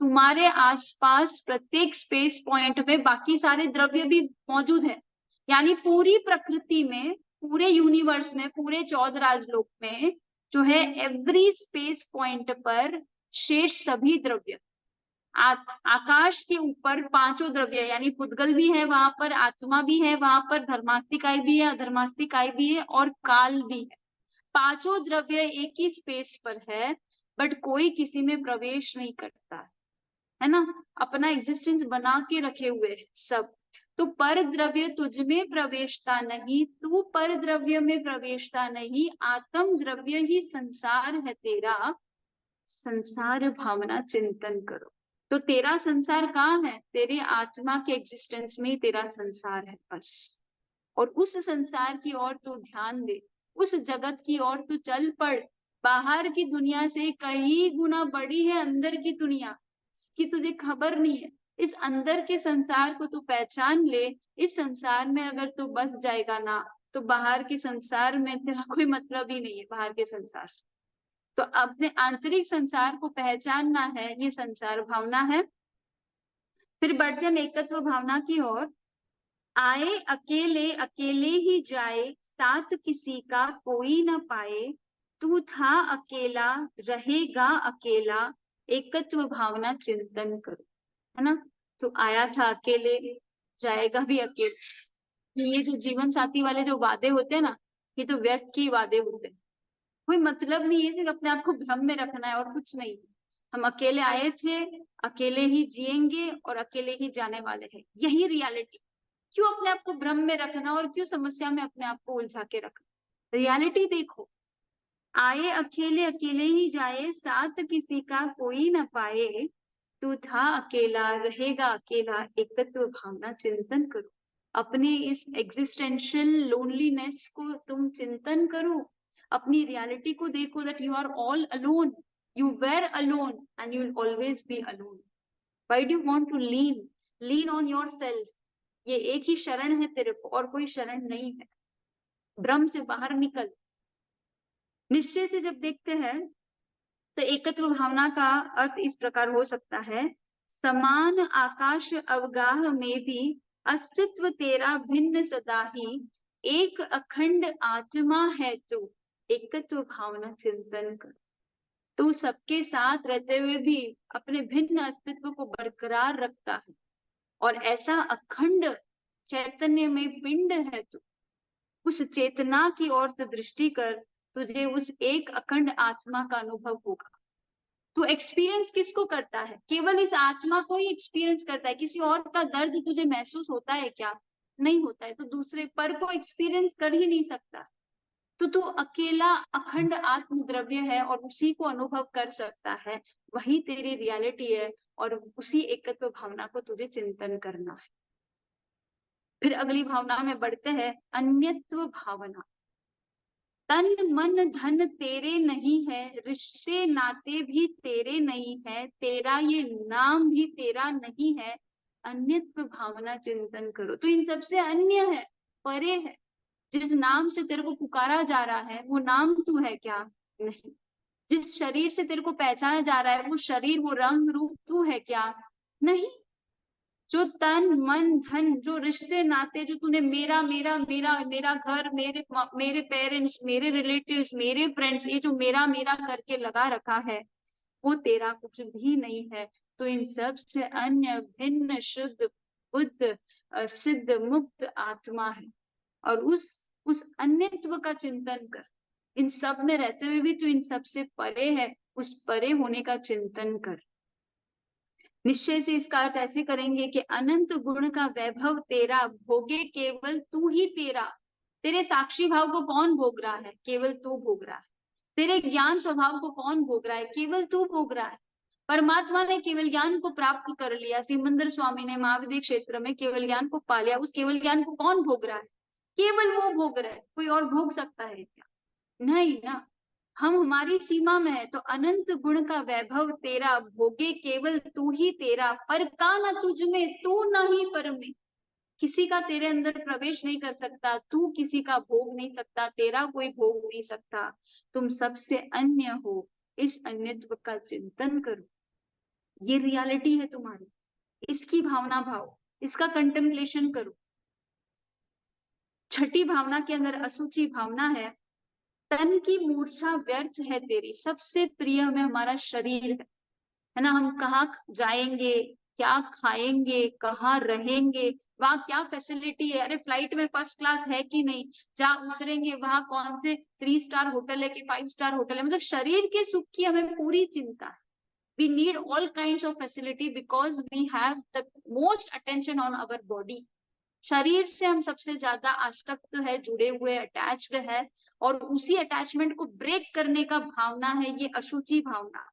तुम्हारे आसपास प्रत्येक स्पेस पॉइंट में बाकी सारे द्रव्य भी मौजूद है। यानी पूरी प्रकृति में, पूरे यूनिवर्स में, पूरे 14 राजलोक में जो है, एवरी स्पेस पॉइंट पर शेष सभी द्रव्य, आकाश के ऊपर पांचों द्रव्य, यानी पुद्गल भी है वहां पर, आत्मा भी है वहां पर, धर्मास्तिकाय भी है, अधर्मास्तिकाय भी है, और काल भी है। पांचों द्रव्य एक ही स्पेस पर है। बट कोई किसी में प्रवेश नहीं करता है ना, अपना एग्जिस्टेंस बना के रखे हुए हैं सब। तो पर द्रव्य तुझ में प्रवेशता नहीं, तू पर द्रव्य में प्रवेशता नहीं, आत्म द्रव्य ही संसार है तेरा, संसार भावना चिंतन करो। तो तेरा संसार कहाँ है? तेरे आत्मा के एग्जिस्टेंस में ही तेरा संसार है बस। और उस संसार की ओर तू ध्यान दे, उस जगत की ओर तू चल पड़। बाहर की दुनिया से कई गुना बड़ी है अंदर की दुनिया, इसकी तुझे खबर नहीं है। इस अंदर के संसार को तू पहचान ले। इस संसार में अगर तू बस जाएगा ना, तो बाहर के संसार में तेरा कोई मतलब ही नहीं है, बाहर के संसार से। तो अपने आंतरिक संसार को पहचानना है, ये संसार भावना है। फिर बढ़ते हम एकत्व भावना की ओर। आए अकेले अकेले ही जाए, साथ किसी का कोई न पाए, तू था अकेला रहेगा अकेला, एकत्व भावना चिंतन करो। है ना, तो आया था अकेले, जाएगा भी अकेले। ये जो जीवन साथी वाले जो वादे होते हैं ना, ये तो व्यर्थ की वादे होते हैं, कोई मतलब नहीं है, सिर्फ अपने आप को भ्रम में रखना है और कुछ नहीं। हम अकेले आए थे, अकेले ही जिएंगे और अकेले ही जाने वाले हैं, यही रियलिटी। क्यों अपने आप को भ्रम में रखना और क्यों समस्या में अपने आप को उलझा के रखना? रियलिटी देखो। आए अकेले अकेले ही जाए, साथ किसी का कोई न पाए, तू था अकेला रहेगा अकेला, एकत्व भावना चिंतन करो। अपने इस एग्जिस्टेंशियल लोनलीनेस को तुम चिंतन करो, अपनी रियलिटी को देखो, that you are all alone, you were alone and you will always be alone. Why do you want to lean on yourself? ये एक ही शरण है तेरे को, और कोई शरण नहीं है। भ्रम से बाहर निकल। निश्चय से जब देखते हैं तो एकत्व भावना का अर्थ इस प्रकार हो सकता है, समान आकाश अवगाह में भी अस्तित्व तेरा भिन्न सदा ही, एक अखंड आत्मा है तू, एकत्व भावना चिंतन कर। तू सबके साथ रहते हुए भी अपने भिन्न अस्तित्व को बरकरार रखता है, और ऐसा अखंड चैतन्य में पिंड है तू। उस चेतना की ओर तो दृष्टि कर, तुझे उस एक अखंड आत्मा का अनुभव होगा। तू एक्सपीरियंस किसको करता है? केवल इस आत्मा को ही एक्सपीरियंस करता है। किसी और का दर्द तुझे महसूस होता है क्या? नहीं होता है। तो दूसरे पर को एक्सपीरियंस कर ही नहीं सकता। तो तू अकेला अखंड आत्म द्रव्य है और उसी को अनुभव कर सकता है, वही तेरी रियलिटी है, और उसी एकत्व भावना को तुझे चिंतन करना है। फिर अगली भावना में बढ़ते हैं, अन्यत्व भावना। तन मन धन तेरे नहीं है, रिश्ते नाते भी तेरे नहीं है, तेरा ये नाम भी तेरा नहीं है, अन्यत्व भावना चिंतन करो। तो इन सबसे अन्य है, परे है। जिस नाम से तेरे को पुकारा जा रहा है वो नाम तू है क्या? नहीं। जिस शरीर से तेरे को पहचाना जा रहा है वो शरीर, वो रंग रूप तू है क्या? नहीं। जो तन मन धन, जो रिश्ते नाते, जो तूने मेरा मेरा मेरा मेरा घर, मेरे पेरेंट्स, मेरे रिलेटिव्स, मेरे फ्रेंड्स, ये जो मेरा मेरा करके लगा रखा है, वो तेरा कुछ भी नहीं है। तो इन सब से अन्य भिन्न शुद्ध बुद्ध सिद्ध मुक्त आत्मा है, और उस अन्यत्व का चिंतन कर। इन सब में रहते हुए भी तू इन सब से परे है, उस परे होने का चिंतन कर। निश्चय से इसका अर्थ ऐसे करेंगे कि अनंत गुण का वैभव तेरा, भोगे केवल तू ही तेरा। तेरे साक्षी भाव को कौन भोग रहा है? केवल तू भोग रहा है। तेरे ज्ञान स्वभाव को कौन भोग रहा है? केवल तू भोग रहा है। परमात्मा ने केवल ज्ञान को प्राप्त कर लिया, सिमंदर स्वामी ने महाविद्य क्षेत्र में केवल ज्ञान को पा लिया। उस केवल ज्ञान को कौन भोग रहा है? केवल वो भोग रहा है। कोई और भोग सकता है क्या? नहीं ना। हम हमारी सीमा में है। तो अनंत गुण का वैभव तेरा, भोगे केवल तू ही तेरा, पर का न तुझ में, तू नहीं पर में। किसी का तेरे अंदर प्रवेश नहीं कर सकता, तू किसी का भोग नहीं सकता, तेरा कोई भोग नहीं सकता। तुम सबसे अन्य हो, इस अन्यत्व का चिंतन करो। ये रियलिटी है तुम्हारी, इसकी भावना भाव, इसका कंटेम्पलेशन करो। छठी भावना के अंदर असुचि भावना है। तन की मूर्छा व्यर्थ है तेरी, सबसे प्रिय में हमारा शरीर है ना। हम कहाँ जाएंगे, क्या खाएंगे, कहाँ रहेंगे, वहाँ क्या फैसिलिटी है, अरे फ्लाइट में फर्स्ट क्लास है कि नहीं, जहाँ उतरेंगे वहां कौन से 3 स्टार होटल है कि 5 स्टार होटल है, मतलब शरीर के सुख की हमें पूरी चिंता है। We need all kinds of facility because we have the most attention on our body. शरीर से हम सबसे ज्यादा आसक्त है, जुड़े हुए, अटैच्ड है, और उसी अटैचमेंट को ब्रेक करने का भावना है ये अशुचि भावना।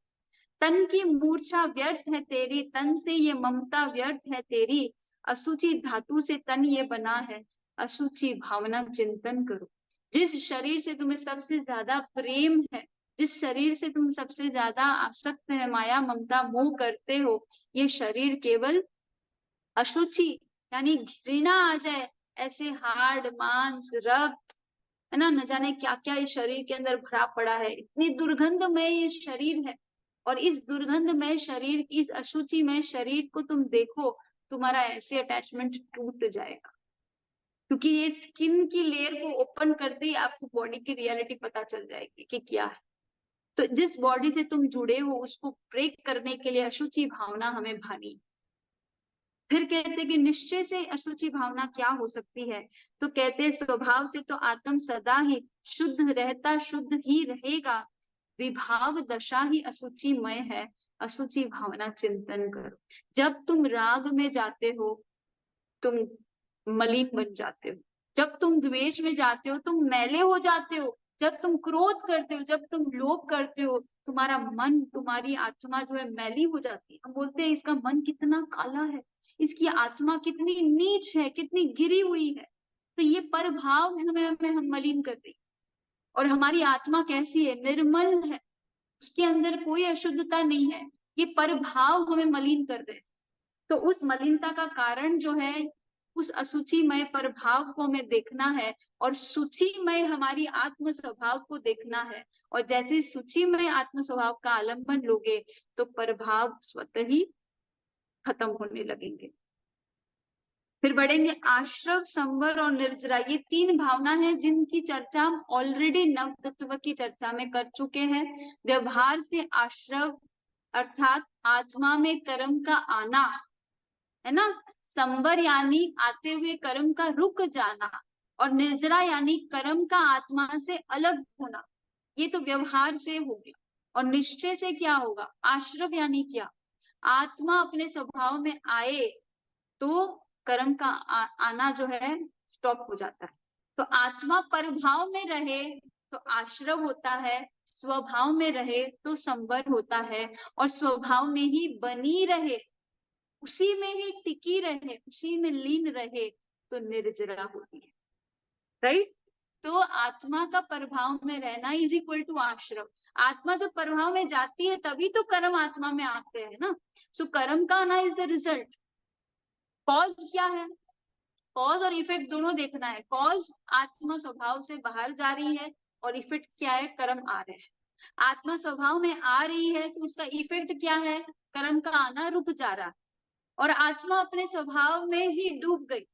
तन की मूर्छा व्यर्थ है तेरी, तन से ये ममता व्यर्थ है तेरी, अशुचि धातु से तन ये बना है, अशुचि भावना चिंतन करो। जिस शरीर से तुम्हें सबसे ज्यादा प्रेम है, जिस शरीर से तुम सबसे ज्यादा आसक्त है, माया ममता मोह करते हो, ये शरीर केवल अशुचि यानी घृणा आ जाए, ऐसे हार्ड मांस रक्त, है ना, न जाने क्या क्या इस शरीर के अंदर भरा पड़ा है, इतनी दुर्गंधमय ये शरीर है। और इस दुर्गंधमय शरीर, इस अशुचिमय शरीर को तुम देखो, तुम्हारा ऐसे अटैचमेंट टूट जाएगा, क्योंकि ये स्किन की लेयर को ओपन करते ही आपको बॉडी की रियलिटी पता चल जाएगी कि क्या है। तो जिस बॉडी से तुम जुड़े हो उसको ब्रेक करने के लिए अशुचि भावना हमें भानी। फिर कहते कि निश्चय से अशुचि भावना क्या हो सकती है, तो कहते स्वभाव से तो आत्म सदा ही शुद्ध रहता, शुद्ध ही रहेगा, विभाव दशा ही अशुचिमय है, अशुचि भावना चिंतन करो। जब तुम राग में जाते हो तुम मलिन बन जाते हो, जब तुम द्वेष में जाते हो तुम मैले हो जाते हो, जब तुम क्रोध करते हो, जब तुम लोभ करते हो, तुम्हारा मन, तुम्हारी आत्मा जो है मैली हो जाती है। हम बोलते हैं इसका मन कितना काला है, इसकी आत्मा कितनी नीच है, कितनी गिरी हुई है। तो ये परभाव हमें हमें हम मलिन कर रही, और हमारी आत्मा कैसी है, निर्मल है, उसके अंदर कोई अशुद्धता नहीं है, ये परभाव हमें मलिन कर रहे हैं। तो उस मलिनता का कारण जो है, उस अशुचिमय प्रभाव को हमें देखना है, और शुचिमय हमारी आत्म स्वभाव को देखना है। और जैसे शुचिमय आत्म स्वभाव का आलंबन लोगे तो प्रभाव स्वतः ही खत्म होने लगेंगे। फिर बढ़ेंगे आश्रव, संवर और निर्जरा, ये 3 भावना है जिनकी चर्चा हम ऑलरेडी नव तत्व की चर्चा में कर चुके हैं। व्यवहार से आश्रव अर्थात आत्मा में कर्म का आना, है ना, संवर यानी आते हुए कर्म का रुक जाना, और निर्जरा यानी कर्म का आत्मा से अलग होना। ये तो व्यवहार से हो गया। और निश्चय से क्या होगा, आश्रव यानी क्या, आत्मा अपने स्वभाव में आए तो कर्म का आना जो है स्टॉप हो जाता है। तो आत्मा परभाव में रहे तो आश्रव होता है, स्वभाव में रहे तो संवर होता है, और स्वभाव में ही बनी रहे, उसी में ही टिकी रहे, उसी में लीन रहे तो निर्जरा होती है। राइट। तो आत्मा का प्रभाव में रहना इज इक्वल टू आश्रव। आत्मा जब प्रभाव में जाती है तभी तो कर्म आत्मा में आते हैं ना। सो कर्म का आना इज द रिजल्ट। कॉज क्या है, कॉज और इफेक्ट दोनों देखना है। कॉज आत्मा स्वभाव से बाहर जा रही है, और इफेक्ट क्या है, कर्म आ रहे हैं। आत्मा स्वभाव में आ रही है तो उसका इफेक्ट क्या है, कर्म का आना रुक जा रहा है। और आत्मा अपने स्वभाव में ही डूब गई,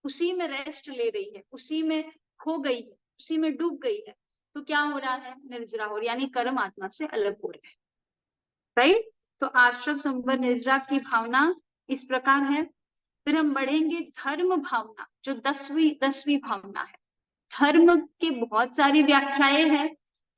उसी में रेस्ट ले रही है, उसी में खो गई है, उसी में डूब गई है, तो क्या हो रहा है, निर्जरा हो रही, यानी कर्म आत्मा से अलग हो रहे हैं। राइट। तो आश्रम संवर निर्जरा की भावना इस प्रकार है। फिर हम बढ़ेंगे धर्म भावना, जो 10वीं भावना है। धर्म की बहुत सारी व्याख्याएं हैं,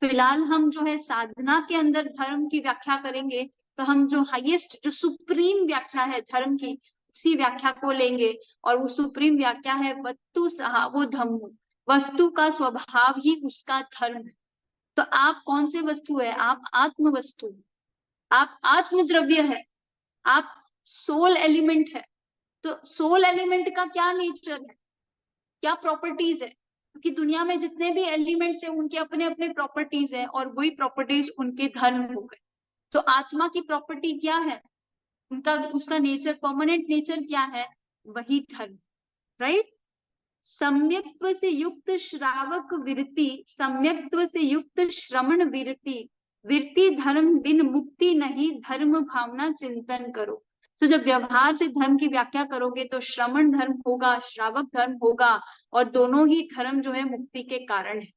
फिलहाल हम जो है साधना के अंदर धर्म की व्याख्या करेंगे। तो हम जो हाईएस्ट, जो सुप्रीम व्याख्या है धर्म की, उसी व्याख्या को लेंगे। और वो सुप्रीम व्याख्या है वस्तु सहावो धम्मो, वस्तु का स्वभाव ही उसका धर्म है। तो आप कौन से वस्तु है, आप आत्म वस्तु, आप आत्म द्रव्य है, आप सोल एलिमेंट है। तो सोल एलिमेंट का क्या नेचर है, क्या प्रॉपर्टीज है, क्योंकि दुनिया में जितने भी एलिमेंट्स हैं उनके अपने अपने प्रॉपर्टीज है, और वही प्रॉपर्टीज उनके धर्म हो गए। तो आत्मा की प्रॉपर्टी क्या है, उनका उसका नेचर, परमानेंट नेचर क्या है, वही धर्म। राइट। सम्यक्त्व से युक्त श्रावक विरति, सम्यक्त्व से युक्त श्रवण विरति, विरति धर्म बिन मुक्ति नहीं, धर्म भावना चिंतन करो। तो जब व्यवहार से धर्म की व्याख्या करोगे तो श्रवण धर्म होगा, श्रावक धर्म होगा, और दोनों ही धर्म जो है मुक्ति के कारण है।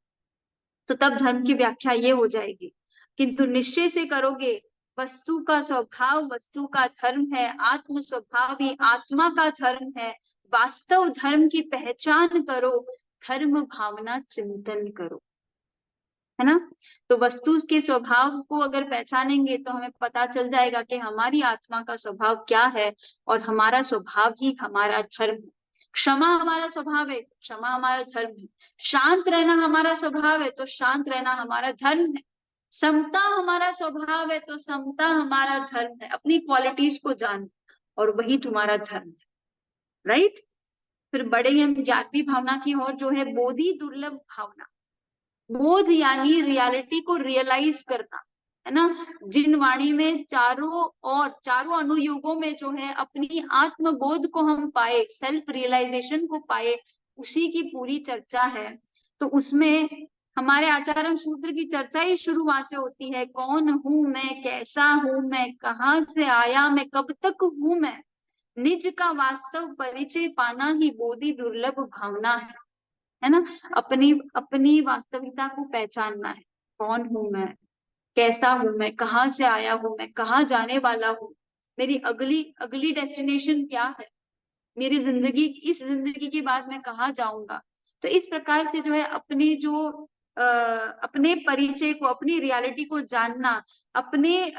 तो तब धर्म की व्याख्या ये हो जाएगी। किंतु निश्चय से करोगे वस्तु का स्वभाव वस्तु का धर्म है, आत्म स्वभाव ही आत्मा का धर्म है। वास्तव धर्म की पहचान करो, धर्म भावना चिंतन करो, है ना। तो वस्तु के स्वभाव को अगर पहचानेंगे तो हमें पता चल जाएगा कि हमारी आत्मा का स्वभाव क्या है, और हमारा स्वभाव ही हमारा धर्म है। क्षमा हमारा स्वभाव है, क्षमा हमारा धर्म है। शांत रहना हमारा स्वभाव है, तो शांत रहना हमारा धर्म है। समता हमारा स्वभाव है, तो समता हमारा धर्म है। अपनी क्वालिटीज को जान, और वही तुम्हारा धर्म है, राइट। फिर बढ़ेंगे हम 11वीं भावना की ओर, जो है बोधि दुर्लभ भावना। बोध यानी रियलिटी को रियलाइज करना, है ना। जिन वाणी में चारों अनुयुगों में जो है अपनी आत्मबोध को हम पाए, सेल्फ रियलाइजेशन को पाए, उसी की पूरी चर्चा है। तो उसमें हमारे आचार्य सूत्र की चर्चा ही शुरू वहां से होती है। कौन हूं मैं, कैसा हूं मैं, कहाँ से आया मैं, कब तक हूं मैं। निज का वास्तव परिचय पाना ही बोधि दुर्लभ भावना है ना। अपनी अपनी वास्तविकता को पहचानना है। कौन हूं मैं, कैसा हूं मैं, कहाँ से आया हूं मैं, कहाँ जाने वाला हूँ, मेरी अगली अगली डेस्टिनेशन क्या है, मेरी जिंदगी, इस जिंदगी के बाद मैं कहाँ जाऊंगा। तो इस प्रकार से जो है अपनी जो अपने परिचय को, अपनी रियलिटी को जानना, अपने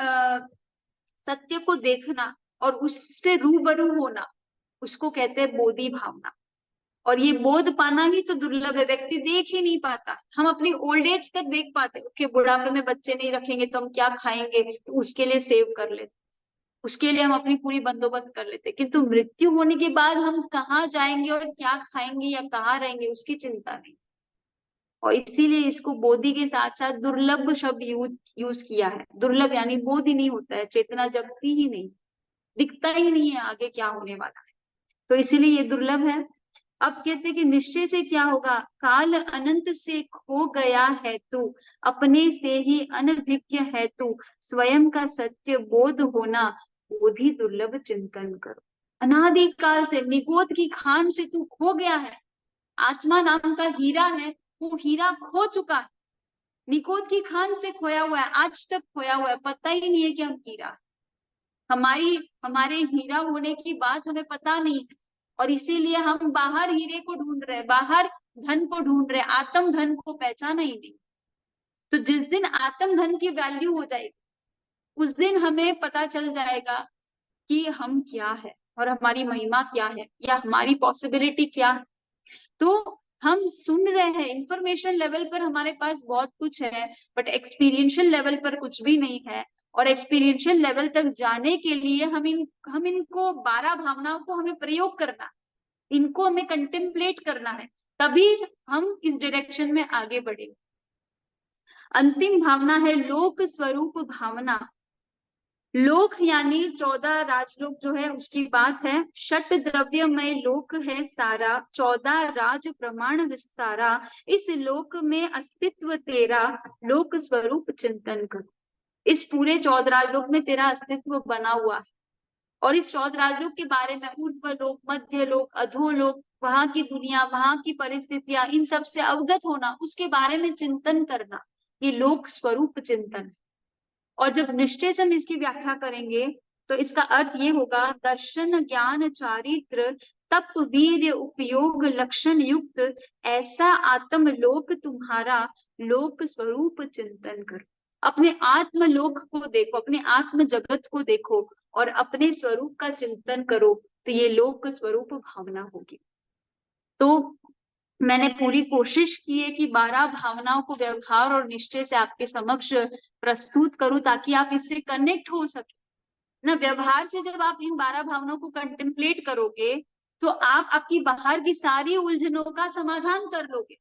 सत्य को देखना और उससे रूबरू होना, उसको कहते हैं बोधि भावना। और ये बोध पाना ही तो दुर्लभ है, व्यक्ति देख ही नहीं पाता। हम अपनी ओल्ड एज तक देख पाते, ओके बुढ़ापे में बच्चे नहीं रखेंगे तो हम क्या खाएंगे, तो उसके लिए सेव कर लेते, उसके लिए हम अपनी पूरी बंदोबस्त कर लेते। किंतु मृत्यु होने के बाद हम कहाँ जाएंगे और क्या खाएंगे या कहाँ रहेंगे, उसकी चिंता नहीं। और इसीलिए इसको बोधि के साथ साथ दुर्लभ शब्द यूज किया है। दुर्लभ यानी बोध ही नहीं होता है, चेतना जगती ही नहीं, दिखता ही नहीं है आगे क्या होने वाला है, तो इसीलिए ये दुर्लभ है। अब कहते कि निश्चय से क्या होगा, काल अनंत से खो गया है तू, अपने से ही अनभिज्ञ है तू, स्वयं का सत्य बोध होना, बोधि दुर्लभ चिंतन करो। अनादि काल से, निगोद की खान से तू खो गया है। आत्मा नाम का हीरा है, वो हीरा खो चुका है, निगोद की खान से खोया हुआ है, आज तक खोया हुआ है, पता ही नहीं है कि हम हीरा, हमारी हमारे हीरा होने की बात हमें पता नहीं है। और इसीलिए हम बाहर हीरे को ढूंढ रहे हैं, बाहर धन को ढूंढ रहे हैं, आत्म धन को पहचाना ही नहीं। तो जिस दिन आत्म धन की वैल्यू हो जाएगी, उस दिन हमें पता चल जाएगा कि हम क्या है और हमारी महिमा क्या है, या हमारी पॉसिबिलिटी क्या है। तो हम सुन रहे हैं, इंफॉर्मेशन लेवल पर हमारे पास बहुत कुछ है, बट एक्सपीरियंशियल लेवल पर कुछ भी नहीं है। और एक्सपीरियंशियल लेवल तक जाने के लिए हम इनको 12 भावनाओं को हमें प्रयोग करना, इनको हमें कंटेम्पलेट करना है, तभी हम इस डायरेक्शन में आगे बढ़े। अंतिम भावना है लोक स्वरूप भावना। लोक यानी 14 राजलोक जो है उसकी बात है। षट द्रव्यमय लोक है सारा, 14 राज प्रमाण विस्तारा, इस लोक में अस्तित्व तेरा, लोक स्वरूप चिंतन कर। इस पूरे 14 राजलोक में तेरा अस्तित्व बना हुआ है, और इस 14 राजलोक के बारे में ऊर्ध्व लोक, मध्य लोक, अधोलोक, वहां की दुनिया, वहां की परिस्थितियां, इन सब से अवगत होना, उसके बारे में चिंतन करना, ये लोक स्वरूप चिंतन है। और जब निश्चय से हम इसकी व्याख्या करेंगे तो इसका अर्थ ये होगा, दर्शन ज्ञान चारित्र तप वीर्य उपयोग लक्षण युक्त ऐसा आत्म लोक तुम्हारा, लोक स्वरूप चिंतन करो। अपने आत्म लोक को देखो, अपने आत्म जगत को देखो और अपने स्वरूप का चिंतन करो, तो ये लोक स्वरूप भावना होगी। तो मैंने पूरी कोशिश की है कि 12 भावनाओं को व्यवहार और निश्चय से आपके समक्ष प्रस्तुत करूं, ताकि आप इससे कनेक्ट हो सके ना। व्यवहार से जब आप इन 12 भावनाओं को कंटेम्पलेट करोगे, तो आप आपकी बाहर की सारी उलझनों का समाधान कर लोगे।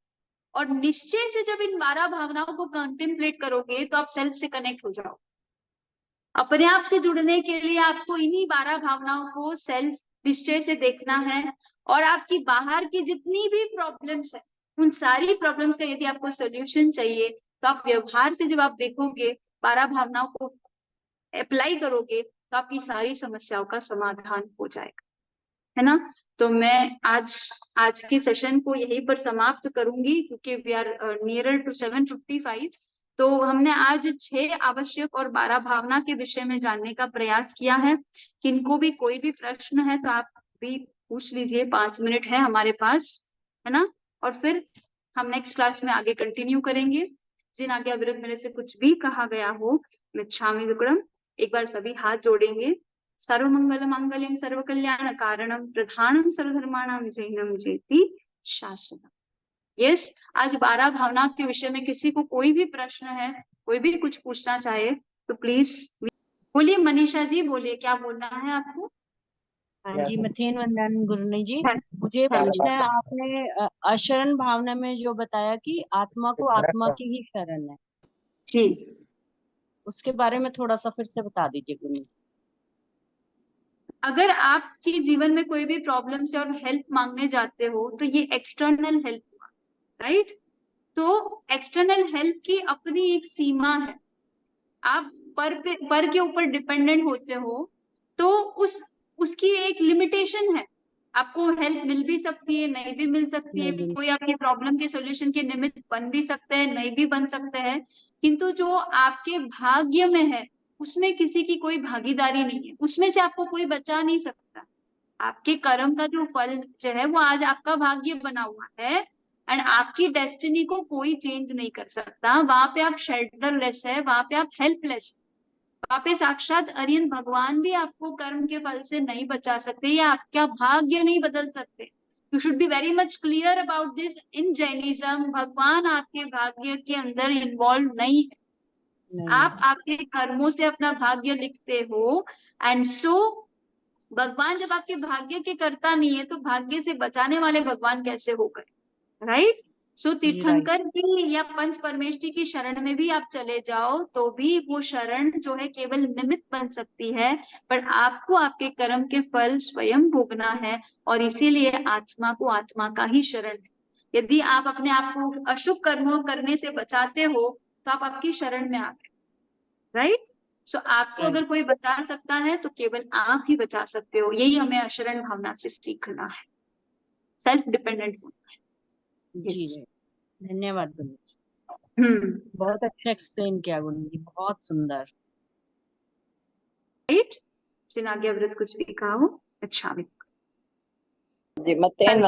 और निश्चय से जब इन 12 भावनाओं को कंटेम्पलेट करोगे, तो आप सेल्फ से कनेक्ट हो जाओ। अपने आप से जुड़ने के लिए आपको इन्हीं 12 भावनाओं को सेल्फ निश्चय से देखना है। और आपकी बाहर की जितनी भी प्रॉब्लम्स है, उन सारी प्रॉब्लम्स का यदि आपको सोल्यूशन चाहिए, तो आप व्यवहार से जब आप देखोगे, 12 भावनाओं को अप्लाई करोगे, तो आपकी सारी समस्याओं का समाधान हो जाएगा, है ना। तो मैं आज के सेशन को यहीं पर समाप्त करूंगी, क्योंकि वी आर नियरर टू 7:55। तो हमने आज 6 आवश्यक और 12 भावना के विषय में जानने का प्रयास किया है। किनको भी कोई भी प्रश्न है तो आप भी पूछ लीजिए, 5 मिनट है हमारे पास, है ना। और फिर हम नेक्स्ट क्लास में आगे कंटिन्यू करेंगे। जिन आज्ञा विरुद्ध मेरे से कुछ भी कहा गया हो, मिच्छामि दुक्कडम। एक बार सभी हाथ जोड़ेंगे। सर्वमंगल मांगल्यम सर्व कल्याण कारणम प्रधानम सर्वधर्माणाम जैनम जेति शासनम। यस, आज 12 भावना के विषय में किसी को कोई भी प्रश्न है, कोई भी कुछ पूछना चाहे तो प्लीज बोलिए। मनीषा जी बोलिए, क्या बोलना है आपको? हाँ जी, मथेन वंदन गुरुनी जी। है, मुझे है। पूछना है, आपने अशरण भावना में जो बताया कि आत्मा को आत्मा की ही शरण है, जी, उसके बारे में थोड़ा सा फिर से बता दीजिए गुरुनी जी। अगर आपके जीवन में कोई भी प्रॉब्लम से और हेल्प मांगने जाते हो तो ये एक्सटर्नल हेल्प हुआ, राइट। तो एक्सटर्नल हेल्प की अपनी एक सीमा है। आप पर के ऊपर डिपेंडेंट होते हो तो उसकी एक लिमिटेशन है। आपको हेल्प मिल भी सकती है, नहीं भी मिल सकती है। नहीं, कोई आपकी प्रॉब्लम के सॉल्यूशन के निमित्त बन भी सकते हैं, नहीं भी बन सकते हैं। किंतु जो आपके भाग्य में है उसमें किसी की कोई भागीदारी नहीं है, उसमें से आपको कोई बचा नहीं सकता। आपके कर्म का जो फल जो है वो आज आपका भाग्य बना हुआ है, एंड आपकी डेस्टिनी को कोई चेंज नहीं कर सकता। वहां पे आप शेल्टरलेस है, वहां पे आप हेल्पलेस। वहां पे साक्षात अरियन भगवान भी आपको कर्म के फल से नहीं बचा सकते या आपका भाग्य नहीं बदल सकते। You should be very much clear about this. In Jainism भगवान आपके भाग्य के अंदर इन्वॉल्व नहीं है। नहीं। आप आपके कर्मों से अपना भाग्य लिखते हो, एंड सो भगवान जब आपके भाग्य के कर्ता नहीं है तो भाग्य से बचाने वाले भगवान कैसे हो गए, राइट। सो जी राइट। तीर्थंकर की या पंच परमेष्टि की शरण में भी आप चले जाओ तो भी वो शरण जो है केवल निमित्त बन सकती है, पर आपको आपके कर्म के फल स्वयं भोगना है। और इसीलिए आत्मा को आत्मा का ही शरण है। यदि आप अपने आप को अशुभ कर्मों करने से बचाते हो तो आप आपकी शरण में आ गए, राइट। सो आपको राइट। अगर कोई बचा सकता है तो केवल आप ही बचा सकते हो। यही हमें अशरण भावना से सीखना है, सेल्फ डिपेंडेंट होना है। जी Yes. राइट। धन्यवाद गुरुनी जी, हम्म, बहुत अच्छा एक्सप्लेन किया गुरुनी जी, बहुत सुंदर। राइट। जिन आज्ञा विरुद्ध कुछ भी कहा हो, अच्छा। जी, मतेन